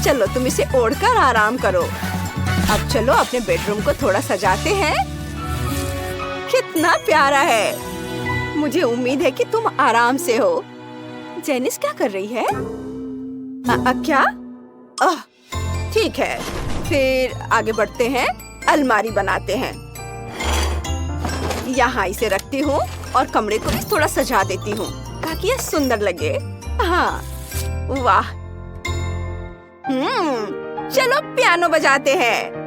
चलो तुम इसे ओढ़कर आराम करो। अब चलो अपने बेडरूम को थोड़ा सजाते हैं। कितना प्यारा है। मुझे उम्मीद है कि तुम आराम से हो। जेनिस क्या कर रही है? क्या? ठीक है, फिर आगे बढ़ते हैं। अलमारी बनाते हैं। यहाँ इसे रखती हूँ और कमरे को भी थोड़ा सजा देती हूँ ताकि यह सुंदर लगे। हाँ, वाह। चलो पियानो बजाते हैं।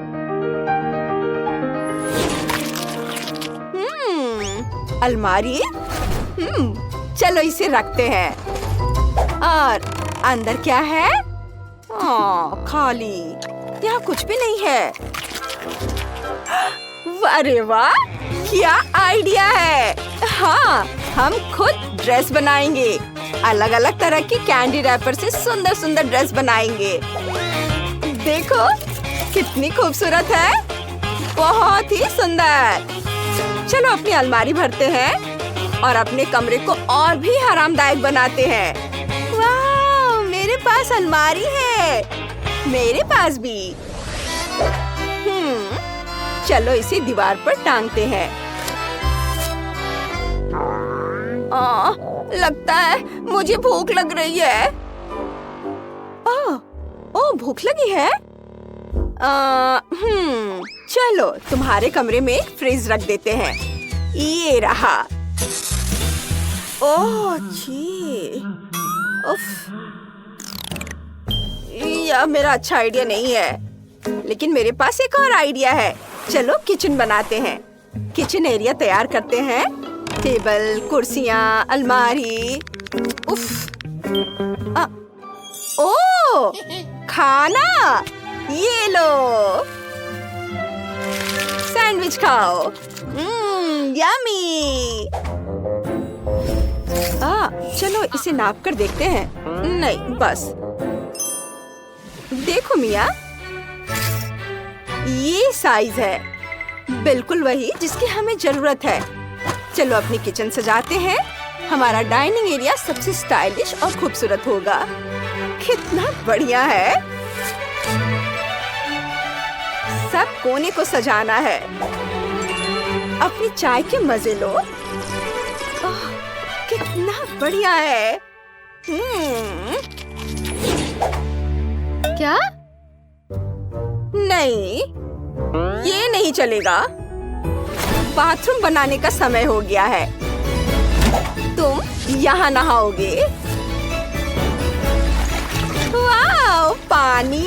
अलमारी। चलो इसे रखते हैं। और अंदर क्या है? खाली, यहाँ कुछ भी नहीं है। अरे वाह, क्या आइडिया है। हाँ, हम खुद ड्रेस बनाएंगे। अलग अलग तरह की कैंडी रैपर से सुंदर सुंदर ड्रेस बनाएंगे। देखो कितनी खूबसूरत है, बहुत ही सुंदर। चलो अपनी अलमारी भरते हैं और अपने कमरे को और भी आरामदायक बनाते हैं। वाह, मेरे पास अलमारी है। मेरे पास भी। चलो इसे दीवार पर टांगते हैं। लगता है मुझे भूख लग रही है। ओह, भूख लगी है? चलो तुम्हारे कमरे में एक फ्रिज रख देते हैं। ये रहा। ओह जी, उफ, यह मेरा अच्छा आइडिया नहीं है, लेकिन मेरे पास एक और आइडिया है। चलो किचन बनाते हैं। किचन एरिया तैयार करते हैं। टेबल, कुर्सियाँ, अलमारी। उफ, ओह, खाना। ये लो, सैंडविच खाओ। यम्मी। चलो इसे नाप कर देखते हैं। नहीं, बस देखो मिया, ये साइज है, बिल्कुल वही जिसकी हमें जरूरत है। चलो अपनी किचन सजाते हैं। हमारा डाइनिंग एरिया सबसे स्टाइलिश और खूबसूरत होगा। कितना बढ़िया है। सब कोने को सजाना है। अपनी चाय के मजे लो। कितना बढ़िया है। क्या? नहीं, ये नहीं चलेगा। बाथरूम बनाने का समय हो गया है। तुम यहाँ नहाओगे। वाह, पानी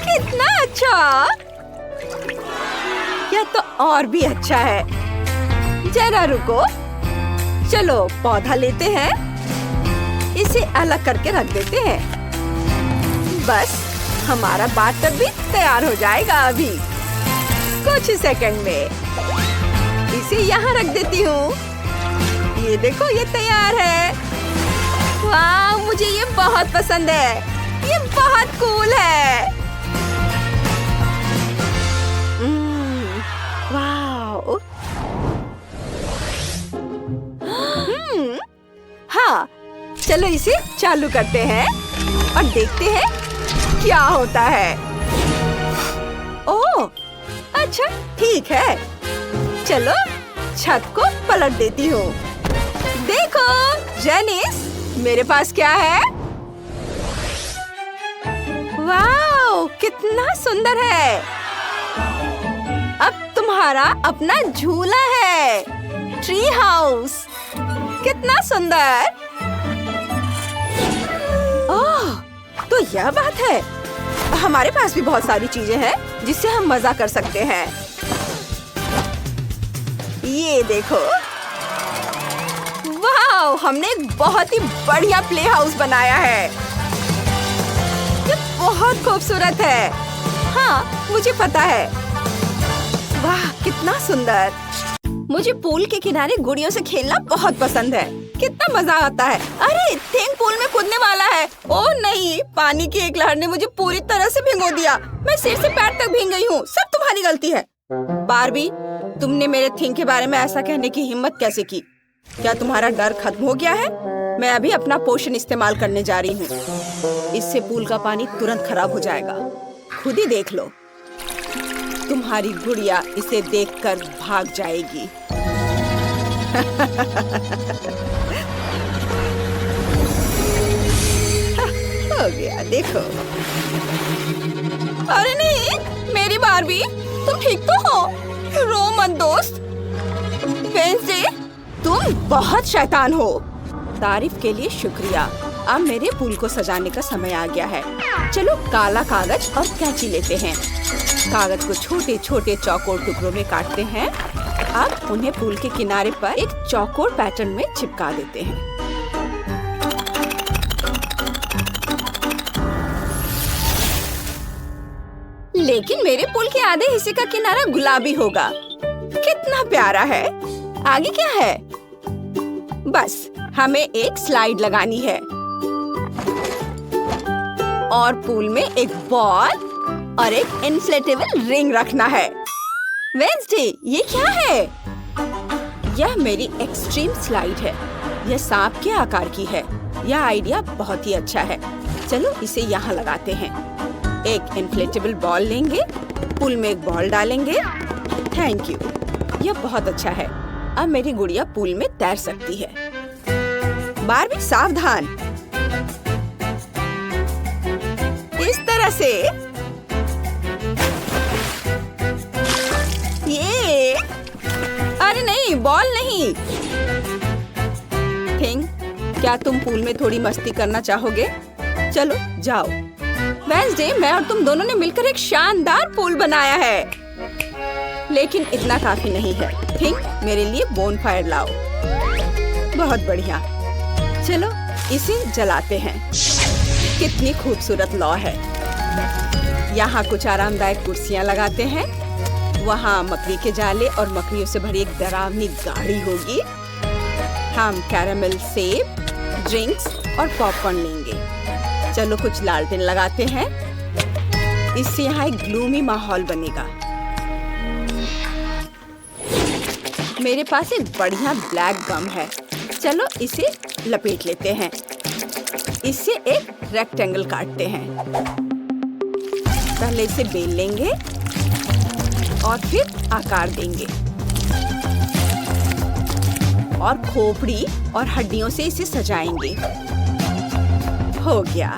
कितना अच्छा। यह तो और भी अच्छा है। जरा रुको, चलो पौधा लेते हैं। इसे अलग करके रख देते हैं। बस हमारा बाथटब भी तैयार हो जाएगा अभी कुछ सेकंड में। इसे यहाँ रख देती हूँ। ये देखो, ये तैयार है। वाह, मुझे ये बहुत पसंद है। ये बहुत कूल है। वाह। हाँ, चलो इसे चालू करते हैं और देखते हैं क्या होता है। ओह, अच्छा ठीक है। चलो छत को पलट देती हूँ। देखो जेनिस, मेरे पास क्या है। वाह, कितना सुंदर है। अब तुम्हारा अपना झूला है। ट्री हाउस, कितना सुंदर। ओह, तो यह बात है। हमारे पास भी बहुत सारी चीजें हैं जिससे हम मजा कर सकते हैं। ये देखो, वाह, हमने एक बहुत ही बढ़िया प्ले हाउस बनाया है। ये बहुत खूबसूरत है। हाँ, मुझे पता है। वाह, कितना सुंदर। मुझे पूल के किनारे गुड़ियों से खेलना बहुत पसंद है। कितना मजा आता है। अरे थिंग पूल में कूदने वाला है। ओह नहीं, पानी की एक लहर ने मुझे पूरी तरह से भिगो दिया। मैं सिर से पैर तक भीग गई हूँ। सब तुम्हारी गलती है। बारबी, तुमने मेरे थिंग के बारे में ऐसा कहने की हिम्मत कैसे की? क्या तुम्हारा डर खत्म हो गया है? मैं अभी अपना पोशन इस्तेमाल करने जा रही हूँ। इससे पूल का पानी तुरंत खराब हो जाएगा। खुद ही देख लो। तुम्हारी गुड़िया इसे देखकर भाग जाएगी। हो गया, देखो। अरे नहीं, मेरी बारबी, तुम ठीक तो हो? रो मत दोस्त। वेंसडे, तुम बहुत शैतान हो। तारीफ के लिए शुक्रिया। अब मेरे पूल को सजाने का समय आ गया है। चलो काला कागज और कैंची लेते हैं। कागज को छोटे छोटे चौकोर टुकड़ों में काटते हैं। अब उन्हें पूल के किनारे पर एक चौकोर पैटर्न में चिपका देते हैं। लेकिन मेरे पूल के आधे हिस्से का किनारा गुलाबी होगा। कितना प्यारा है। आगे क्या है? बस हमें एक स्लाइड लगानी है और पूल में एक बॉल और एक इन्फ्लेटेबल रिंग रखना है। वेंसडे, ये क्या है? यह मेरी एक्सट्रीम स्लाइड है। यह सांप के आकार की है। यह आइडिया बहुत ही अच्छा है। चलो इसे यहाँ लगाते हैं। एक इन्फ्लेटेबल बॉल लेंगे, पूल में एक बॉल डालेंगे। थैंक यू, यह बहुत अच्छा है। अब मेरी गुड़िया पूल में तैर सकती है। बारबी, सावधान। इस तरह से। ये, अरे नहीं, बॉल नहीं। थिंग, क्या तुम पूल में थोड़ी मस्ती करना चाहोगे? चलो जाओ। वेंसडे, मैं और तुम दोनों ने मिलकर एक शानदार पूल बनाया है। लेकिन इतना काफी नहीं है। थिंग, मेरे लिए बोनफायर लाओ। बहुत बढ़िया। चलो इसे जलाते हैं। कितनी खूबसूरत लौ है। यहाँ कुछ आरामदायक कुर्सियाँ लगाते हैं। वहाँ मकड़ी के जाले और मकड़ियों से भरी एक डरावनी गाड़ी होगी। हम कैरामेल सेब, ड्रिंक्स और पॉपकॉर्न लेंगे। चलो कुछ लालटेन लगाते हैं। इससे यहाँ एक ग्लूमी माहौल बनेगा। मेरे पास एक बढ़िया ब्लैक गम है। चलो इसे लपेट लेते हैं। इससे एक रेक्टेंगल काटते हैं। पहले इसे बेल लेंगे और फिर आकार देंगे और खोपड़ी और हड्डियों से इसे सजाएंगे। हो गया।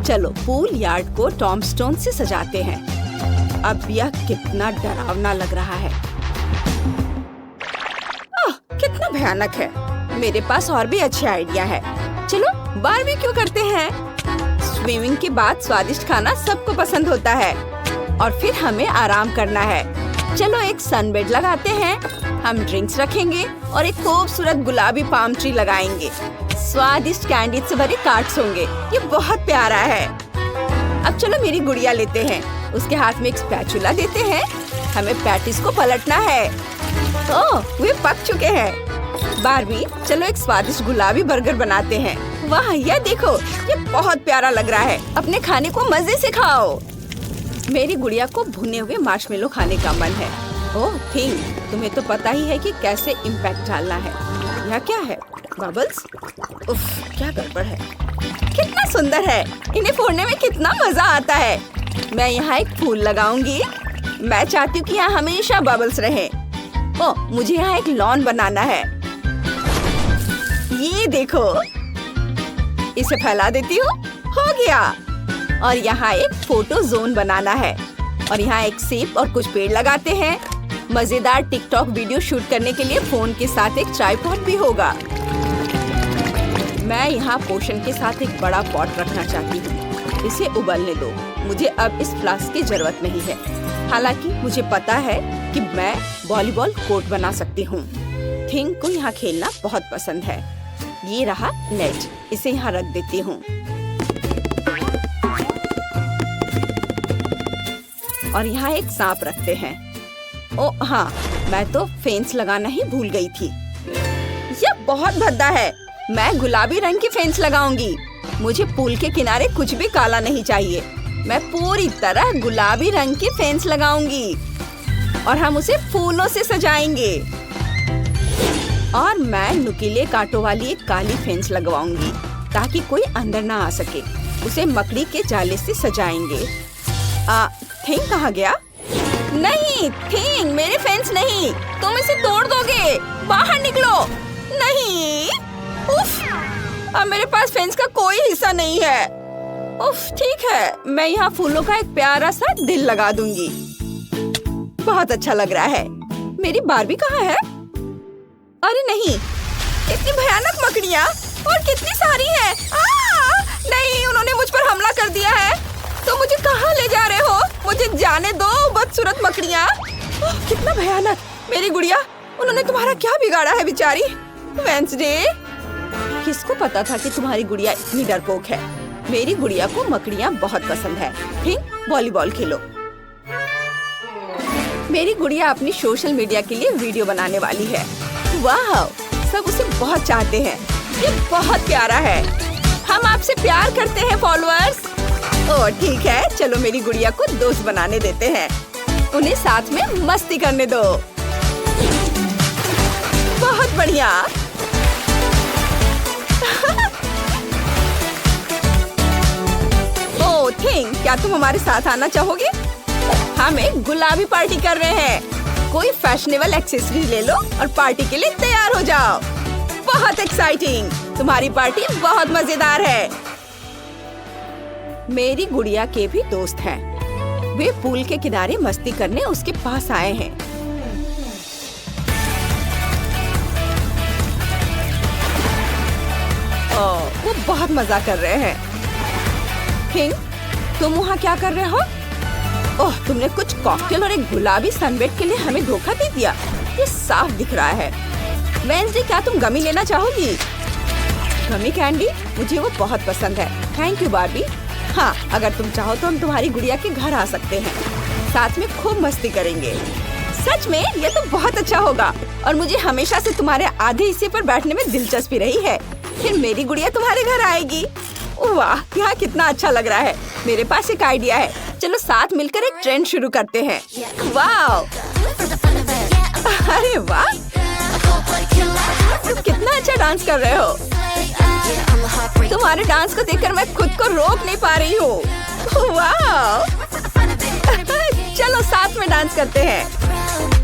चलो पूल यार्ड को टॉम्बस्टोन से सजाते हैं। अब यह कितना डरावना लग रहा है। कितना भयानक है। मेरे पास और भी अच्छे आइडिया है। चलो बारबेक्यू करते हैं। स्विमिंग के बाद स्वादिष्ट खाना सबको पसंद होता है और फिर हमें आराम करना है। चलो एक सनबेड लगाते हैं। हम ड्रिंक्स रखेंगे और एक खूबसूरत गुलाबी पाम ट्री लगाएंगे। स्वादिष्ट कैंडी से भरे कार्ड्स होंगे। ये बहुत प्यारा है। अब चलो मेरी गुड़िया लेते हैं। उसके हाथ में एक स्पैचुला देते हैं। हमें पैटिस को पलटना है। ओह, वे पक चुके हैं। बारबी, चलो एक स्वादिष्ट गुलाबी बर्गर बनाते हैं। वाह, यह देखो, ये बहुत प्यारा लग रहा है। अपने खाने को मजे से खाओ। मेरी गुड़िया को भुने हुए मार्शमेलो खाने का मन है। ओह थिंग, तुम्हें तो पता ही है कि कैसे इम्पैक्ट डालना है। यह क्या है? बबल्स? उफ, क्या गड़बड़ है। कितना सुंदर है। इन्हें फोड़ने में कितना मजा आता है। मैं यहाँ एक फूल लगाऊंगी। मैं चाहती हूँ कि यहाँ हमेशा बबल्स रहे। ओह, मुझे यहाँ एक लॉन बनाना है। ये देखो, इसे फैला देती हूँ। हो गया। और यहाँ एक फोटो जोन बनाना है और यहाँ एक सेब और कुछ पेड़ लगाते हैं। मजेदार टिकटॉक वीडियो शूट करने के लिए फोन के साथ एक ट्राइपॉड भी होगा। मैं यहाँ पोशन के साथ एक बड़ा पॉट रखना चाहती हूँ। इसे उबलने दो। मुझे अब इस फ्लास्क की जरूरत नहीं है। हालांकि मुझे पता है कि मैं वॉलीबॉल कोर्ट बना सकती हूँ। थिंग को यहाँ खेलना बहुत पसंद है। ये रहा नेट। इसे यहाँ रख देती हूँ और यहाँ एक सांप रखते हैं। ओ हाँ, मैं तो फेंस लगाना ही भूल गई थी। यह बहुत भद्दा है। मैं गुलाबी रंग की फेंस लगाऊंगी। मुझे पूल के किनारे कुछ भी काला नहीं चाहिए। मैं पूरी तरह गुलाबी रंग की फेंस लगाऊंगी और हम उसे फूलों से सजाएंगे। और मैं नुकीले कांटों वाली एक काली फेंस लगवाऊंगी ताकि कोई अंदर ना आ सके। उसे मकड़ी के जाले से सजाएंगे। थिंग कहाँ गया? नहीं थिंग, मेरे फेंस नहीं, तुम इसे तोड़ दोगे। बाहर निकलो। नहीं, उफ, अब मेरे पास फेंस का कोई हिस्सा नहीं है। उफ, ठीक है, मैं यहाँ फूलों का एक प्यारा सा दिल लगा दूंगी। बहुत अच्छा लग रहा है। मेरी बार्बी कहाँ है? अरे नहीं, इतनी भयानक मकड़ियाँ और कितनी सारी हैं। नहीं, उन्होंने मुझ पर हमला कर दिया है। तो मुझे कहाँ ले जा रहे हो? मुझे जाने दो बदसूरत मकड़ियाँ। कितना भयानक। मेरी गुड़िया, उन्होंने तुम्हारा क्या बिगाड़ा है बेचारी? वेंसडे, किसको पता था कि तुम्हारी गुड़िया इतनी डरपोक है। मेरी गुड़िया को मकड़ियाँ बहुत पसंद है। ठीक, वॉलीबॉल खेलो। मेरी गुड़िया अपनी सोशल मीडिया के लिए वीडियो बनाने वाली है। वाह, सब उसे बहुत चाहते हैं। ये बहुत प्यारा है। हम आपसे प्यार करते हैं फॉलोअर्स। ओह ठीक है, चलो मेरी गुड़िया को दोस्त बनाने देते हैं। उन्हें साथ में मस्ती करने दो। बहुत बढ़िया। ओह थिंग, क्या तुम हमारे साथ आना चाहोगे? हम एक गुलाबी पार्टी कर रहे हैं। कोई फैशनेबल एक्सेसरी ले लो और पार्टी के लिए तैयार हो जाओ। बहुत एक्साइटिंग। तुम्हारी पार्टी बहुत मजेदार है। मेरी गुड़िया के भी दोस्त हैं। वे पूल के किनारे मस्ती करने उसके पास आए हैं। वो बहुत मजा कर रहे हैं। किंग, तुम वहाँ क्या कर रहे हो? ओह, तुमने कुछ कॉकटेल और एक गुलाबी सनबेड के लिए हमें धोखा दे दिया। ये साफ दिख रहा है। वेंसडे, क्या तुम गमी लेना चाहोगी? गमी कैंडी, मुझे वो बहुत पसंद है। Thank you Barbie. हाँ, अगर तुम चाहो तो हम तुम्हारी गुड़िया के घर आ सकते हैं। साथ में खूब मस्ती करेंगे। सच में ये तो बहुत अच्छा होगा और मुझे हमेशा से तुम्हारे आधे हिस्से पर बैठने में दिलचस्पी रही है। फिर मेरी गुड़िया तुम्हारे घर आएगी। वाह, यहाँ कितना अच्छा लग रहा है। मेरे पास एक आइडिया है। चलो साथ मिलकर एक ट्रेंड शुरू करते हैं। वाह, अरे वाह, तुम कितना अच्छा डांस कर रहे हो। तुम्हारे डांस को देखकर मैं खुद को रोक नहीं पा रही हूँ। वाह, चलो साथ में डांस करते हैं।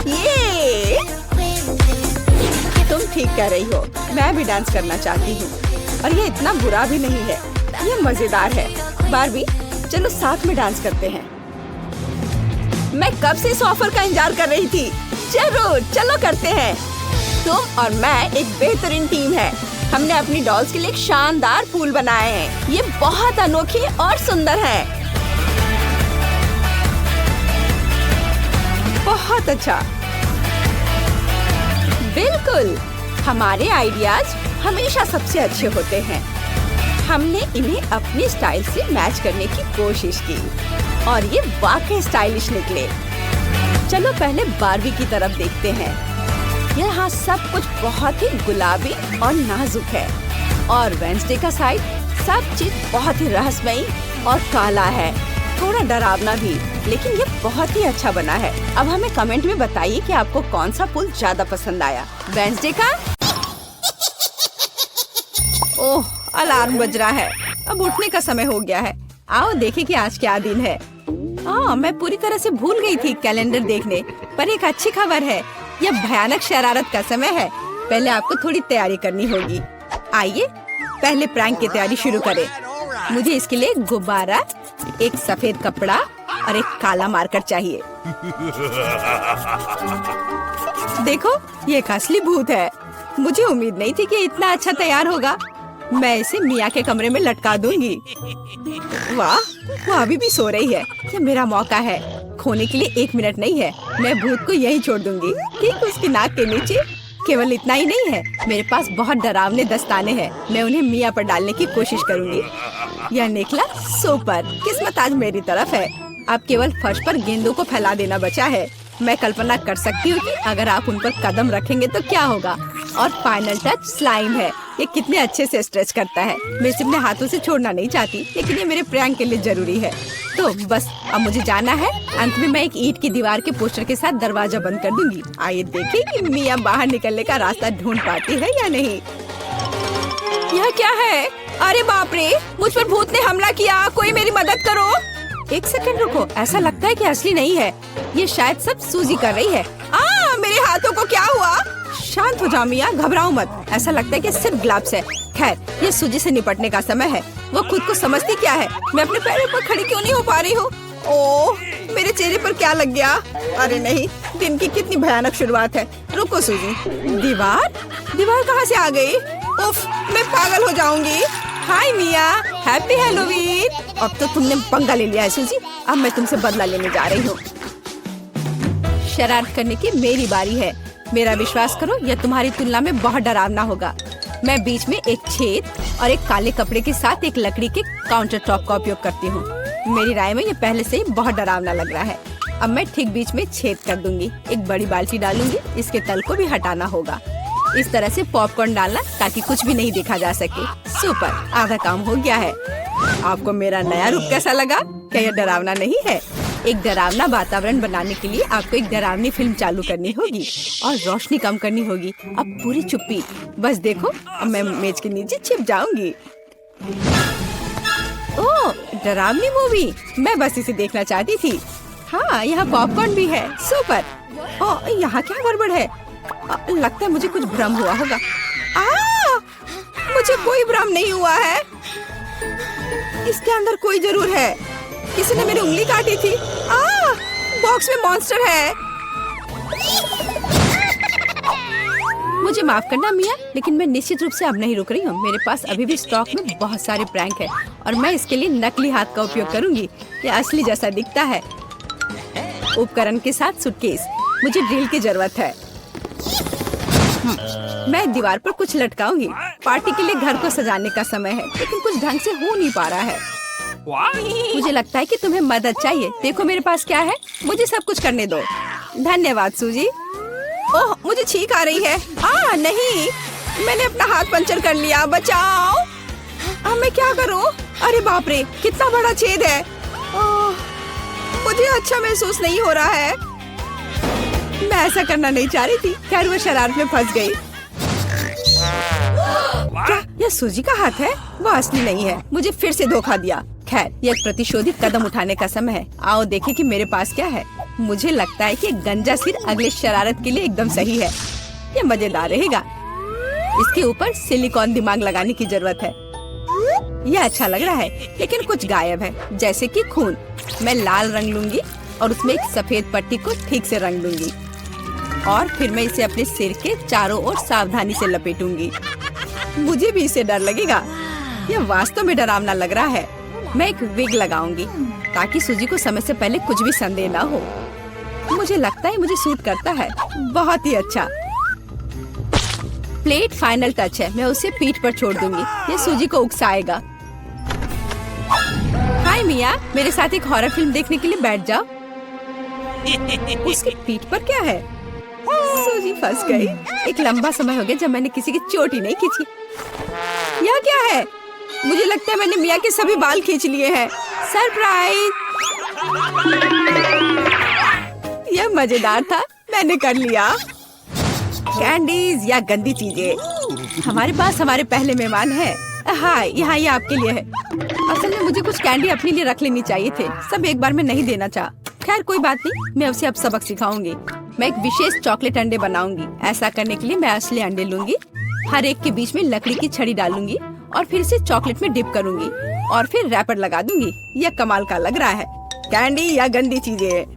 ये तुम ठीक कह रही हो, मैं भी डांस करना चाहती हूँ और ये इतना बुरा भी नहीं है। ये मजेदार है। बार्बी, चलो साथ में डांस करते हैं। मैं कब से इस ऑफर का इंतजार कर रही थी। जरूर, चलो करते हैं। तुम और मैं एक बेहतरीन टीम है। हमने अपनी डॉल्स के लिए एक शानदार पूल बनाए हैं। ये बहुत अनोखे और सुंदर है। बहुत अच्छा। बिल्कुल, हमारे आइडियाज हमेशा सबसे अच्छे होते हैं। हमने इन्हें अपने स्टाइल से मैच करने की कोशिश की और ये वाकई स्टाइलिश निकले। चलो पहले बार्बी की तरफ देखते हैं। यहाँ सब कुछ बहुत ही गुलाबी और नाजुक है और वेंसडे का साइड सब चीज बहुत ही रहस्यमयी और काला है, थोड़ा डरावना भी, लेकिन ये बहुत ही अच्छा बना है। अब हमें कमेंट में बताइए कि आपको कौन सा पुल ज्यादा पसंद आया, वेंसडे का? ओह, अलार्म बज रहा है। अब उठने का समय हो गया है। आओ देखें कि आज क्या दिन है। मैं पूरी तरह से भूल गई थी कैलेंडर देखने, पर एक अच्छी खबर है। यह भयानक शरारत का समय है। पहले आपको थोड़ी तैयारी करनी होगी। आइए पहले प्रैंक की तैयारी शुरू करें। मुझे इसके लिए एक गुब्बारा, एक सफेद कपड़ा और एक काला मार्कर चाहिए। देखो, ये एक असली भूत है। मुझे उम्मीद नहीं थी कि इतना अच्छा तैयार होगा। मैं इसे मिया के कमरे में लटका दूंगी। वाह, वो अभी भी सो रही है। ये मेरा मौका है। खोने के लिए 1 मिनट नहीं है। मैं भूत को यहीं छोड़ दूंगी, ठीक उसकी नाक के नीचे। केवल इतना ही नहीं है, मेरे पास बहुत डरावने दस्ताने हैं। मैं उन्हें मिया पर डालने की कोशिश करूंगी। यह निकला सुपर। किस्मत आज मेरी तरफ है। अब केवल फर्श पर गेंदों को फैला देना बचा है। मैं कल्पना कर सकती हूँ कि अगर आप उन पर कदम रखेंगे तो क्या होगा। और फाइनल टच स्लाइम है। ये कितने अच्छे से स्ट्रेच करता है। मैं इसे अपने हाथों से छोड़ना नहीं चाहती, लेकिन ये मेरे प्रैंक के लिए जरूरी है। तो बस अब मुझे जाना है। अंत में मैं एक ईंट की दीवार के पोस्टर के साथ दरवाजा बंद कर दूंगी। आइए देखें कि मिया बाहर निकलने का रास्ता ढूंढ पाती है या नहीं। यह क्या है? अरे बाप रे, मुझ पर भूत ने हमला किया। कोई मेरी मदद करो। एक सेकंड रुको, ऐसा लगता है कि असली नहीं है। ये शायद सब सूजी कर रही है। मेरे हाथों को क्या हुआ? शांत हो जाओ मिया, घबराओ मत। ऐसा लगता है कि सिर्फ ग्लव्स है। खैर, ये सूजी से निपटने का समय है। वो खुद को समझती क्या है? मैं अपने पैरों पर खड़ी क्यों नहीं हो पा रही हूँ? ओह, मेरे चेहरे पर क्या लग गया? अरे नहीं, दिन की कितनी भयानक शुरुआत है। रुको सूजी। दीवार कहाँ से आ गई? उफ, मैं पागल हो जाऊंगी। हाय मिया, हैप्पी हैलोवीन। अब तो तुमने पंगा ले लिया है सूजी। अब मैं तुमसे बदला लेने जा रही हूँ। शरारत करने की मेरी बारी है। मेरा विश्वास करो, यह तुम्हारी तुलना में बहुत डरावना होगा। मैं बीच में एक छेद और एक काले कपड़े के साथ एक लकड़ी के काउंटर टॉप का उपयोग करती हूँ। मेरी राय में ये पहले से ही बहुत डरावना लग रहा है। अब मैं ठीक बीच में छेद कर दूंगी। एक बड़ी बाल्टी डालूंगी। इसके तल को भी हटाना होगा। इस तरह से पॉपकॉर्न डालना ताकि कुछ भी नहीं देखा जा सके। सुपर, आधा काम हो गया है। आपको मेरा नया रूप कैसा लगा? क्या यह डरावना नहीं है? एक डरावना वातावरण बनाने के लिए आपको एक डरावनी फिल्म चालू करनी होगी और रोशनी कम करनी होगी। अब पूरी चुप्पी। बस देखो, अब मैं मेज के नीचे छिप जाऊंगी। ओह, डरावनी मूवी। मैं बस इसे देखना चाहती थी। हाँ, यहाँ पॉपकॉर्न भी है। सुपर। ओह, यहाँ क्या गड़बड़ है? लगता है मुझे कुछ भ्रम हुआ होगा। मुझे कोई भ्रम नहीं हुआ है। इसके अंदर कोई जरूर है। किसी ने मेरी उंगली काटी थी। बॉक्स में मॉन्स्टर है। मुझे माफ करना मिया, लेकिन मैं निश्चित रूप से अब नहीं रुक रही हूँ। मेरे पास अभी भी स्टॉक में बहुत सारे प्रैंक है और मैं इसके लिए नकली हाथ का उपयोग करूंगी। ये असली जैसा दिखता है। उपकरण के साथ सूटकेस। मुझे ड्रिल की जरूरत है। मैं दीवार पर कुछ लटकाऊंगी। पार्टी के लिए घर को सजाने का समय है, लेकिन कुछ ढंग से हो नहीं पा रहा है। मुझे लगता है कि तुम्हें मदद चाहिए। देखो मेरे पास क्या है। मुझे सब कुछ करने दो। धन्यवाद सूजी। ओह, मुझे छींक आ रही है। नहीं, मैंने अपना हाथ पंचर कर लिया। बचाओ। अब मैं क्या करूं? अरे बाप रे, कितना बड़ा छेद है। मुझे अच्छा महसूस नहीं हो रहा है। मैं ऐसा करना नहीं चाह रही थी। खैर, वो शरारत में फंस गई। क्या यह सूजी का हाथ है? वो असली नहीं है। मुझे फिर से धोखा दिया। खैर, यह एक प्रतिशोधित कदम उठाने का समय है। आओ देखें कि मेरे पास क्या है। मुझे लगता है कि गंजा सिर अगले शरारत के लिए एकदम सही है। यह मजेदार रहेगा। इसके ऊपर सिलिकॉन दिमाग लगाने की जरूरत है। यह अच्छा लग रहा है, लेकिन कुछ गायब है, जैसे कि खून। मैं लाल रंग लूंगी और उसमें एक सफेद पट्टी को ठीक से रंग दूंगी और फिर मैं इसे अपने सिर के चारों ओर सावधानी से लपेटूंगी। मुझे भी इससे डर लगेगा। यह वास्तव में डरावना लग रहा है। मैं एक विग लगाऊंगी ताकि सूजी को समय से पहले कुछ भी संदेह ना हो। मुझे लगता है मुझे सूट करता है। बहुत ही अच्छा। प्लेट फाइनल टच है। मैं उसे पीठ पर छोड़ दूंगी। ये सूजी को उकसाएगा। हाय मिया, मेरे साथ एक हॉरर फिल्म देखने के लिए बैठ जाओ। उसकी पीठ पर क्या है? सूजी फंस गई। एक लंबा समय हो गया जब मैंने किसी की चोट ही नहीं खींची। यह क्या है? मुझे लगता है मैंने मिया के सभी बाल खींच लिए हैं। सरप्राइज! यह मजेदार था। मैंने कर लिया। कैंडीज या गंदी चीजें। हमारे पास हमारे पहले मेहमान हैं। हाय, यहाँ ये आपके लिए है। असल में मुझे कुछ कैंडी अपने लिए रख लेनी चाहिए थे। सब एक बार में नहीं देना चाहा। खैर कोई बात नहीं, मैं उसे अब सबक सिखाऊंगी। मैं एक विशेष चॉकलेट अंडे बनाऊंगी। ऐसा करने के लिए मैं असली अंडे लूंगी। हर एक के बीच में लकड़ी की छड़ी डालूंगी और फिर इसे चॉकलेट में डिप करूंगी और फिर रैपर लगा दूंगी। यह कमाल का लग रहा है। कैंडी या गंदी चीजें।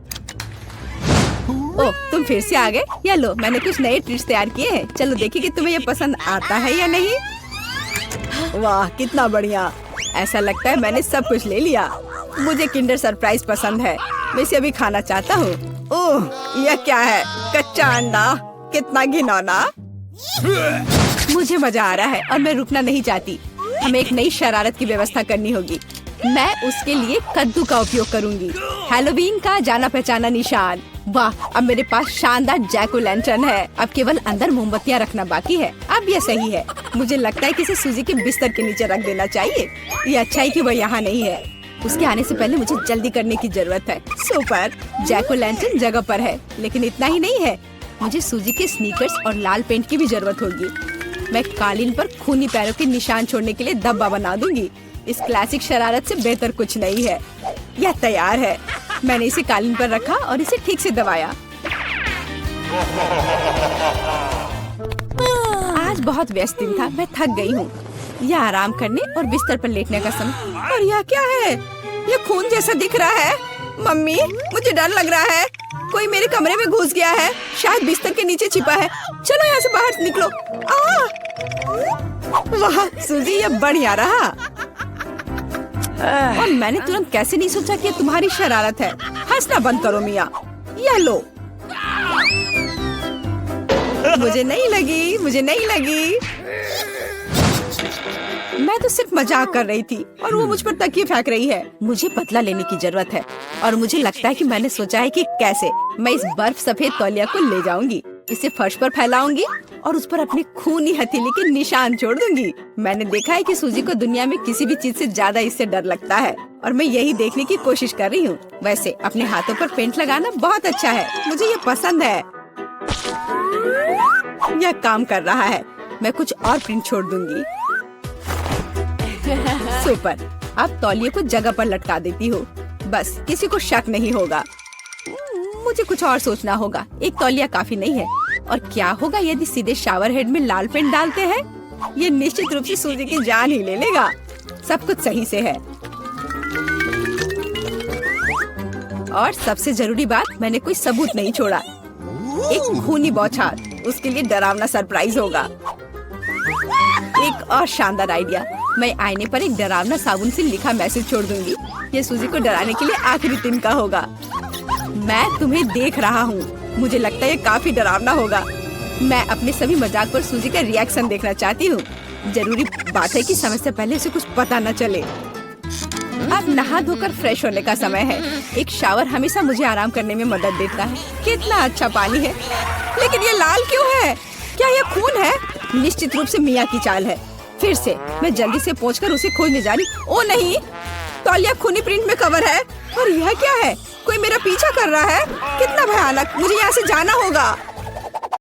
ओह, तुम फिर से आ गए। या लो, मैंने कुछ नए ट्रीट्स तैयार किए हैं। चलो देखिए कि तुम्हें यह पसंद आता है या नहीं। वाह, कितना बढ़िया। ऐसा लगता है मैंने सब कुछ ले लिया। मुझे किंडर सरप्राइज पसंद है। मैं इसे अभी खाना चाहता हूँ। ओह, यह क्या है? कच्चा अंडा। कितना घिनौना। मुझे मजा आ रहा है और मैं रुकना नहीं चाहती। हमें एक नई शरारत की व्यवस्था करनी होगी। मैं उसके लिए कद्दू का उपयोग करूंगी। हैलोवीन का जाना पहचाना निशान। वाह, अब मेरे पास शानदार जैक ओ लैंटर्न है। अब केवल अंदर मोमबत्तियाँ रखना बाकी है। अब ये सही है। मुझे लगता है कि इसे सूजी के बिस्तर के नीचे रख देना चाहिए। ये अच्छा है कि वह यहाँ नहीं है। उसके आने से पहले मुझे जल्दी करने की जरूरत है। सुपर, जैक ओ लैंटर्न जगह पर है, लेकिन इतना ही नहीं है। मुझे सूजी के स्नीकर्स और लाल पेंट की भी जरूरत होगी। मैं कालीन पर खूनी पैरों के निशान छोड़ने के लिए धब्बा बना दूंगी। इस क्लासिक शरारत से बेहतर कुछ नहीं है। यह तैयार है। मैंने इसे कालीन पर रखा और इसे ठीक से दबाया। आज बहुत व्यस्त दिन था, मैं थक गई हूँ। यह आराम करने और बिस्तर पर लेटने का समय। और यह क्या है? यह खून जैसा दिख रहा है। मम्मी, मुझे डर लग रहा है। कोई मेरे कमरे में घुस गया है। शायद बिस्तर के नीचे छिपा है। चलो यहाँ से बाहर निकलो। वाह सूजी, यह बढ़िया रहा। और मैंने तुरंत कैसे नहीं सोचा कि ये तुम्हारी शरारत है। हंसना बंद करो मिया। यह लो। मुझे नहीं लगी। मैं तो सिर्फ मजाक कर रही थी और वो मुझ पर तकिए फेंक रही है। मुझे बदला लेने की जरूरत है और मुझे लगता है कि मैंने सोचा है कि कैसे मैं इस बर्फ सफेद तौलिया को ले जाऊंगी, इसे फर्श पर फैलाऊंगी और उस पर अपने खूनी हथेली के निशान छोड़ दूंगी। मैंने देखा है कि सूजी को दुनिया में किसी भी चीज से ज्यादा इससे डर लगता है और मैं यही देखने की कोशिश कर रही हूँ। वैसे अपने हाथों पर पेंट लगाना बहुत अच्छा है। मुझे ये पसंद है। यह काम कर रहा है। मैं कुछ और प्रिंट छोड़ दूंगी। सुपर, अब तौलिए को जगह पर लटका देती हूँ। बस किसी को शक नहीं होगा। मुझे कुछ और सोचना होगा। एक तौलिया काफी नहीं है। और क्या होगा यदि सीधे शावर हेड में लाल पेंट डालते हैं? ये निश्चित रूप से सूजी की जान ही ले लेगा। सब कुछ सही से है। और सबसे जरूरी बात, मैंने कोई सबूत नहीं छोड़ा। एक खूनी बौछार उसके लिए डरावना सरप्राइज होगा। एक और शानदार आइडिया, मैं आईने पर एक डरावना साबुन से लिखा मैसेज छोड़ दूंगी। ये सूजी को डराने के लिए आखिरी दिन का होगा। मैं तुम्हें देख रहा हूँ। मुझे लगता है ये काफी डरावना होगा। मैं अपने सभी मजाक पर सूजी का रिएक्शन देखना चाहती हूँ। जरूरी बात है कि समय से पहले उसे कुछ पता न चले। अब नहा धोकर फ्रेश होने का समय है। एक शावर हमेशा मुझे आराम करने में मदद देता है। कितना अच्छा पानी है, लेकिन ये लाल क्यों है? क्या ये खून है? निश्चित रूप से मिया की चाल है। फिर से मैं जल्दी से पहुंचकर उसे खोजने जा रही। ओ नहीं, तौलिया खूनी प्रिंट में कवर है। और यह क्या है? कोई मेरा पीछा कर रहा है। कितना भयानक। मुझे यहाँ से जाना होगा।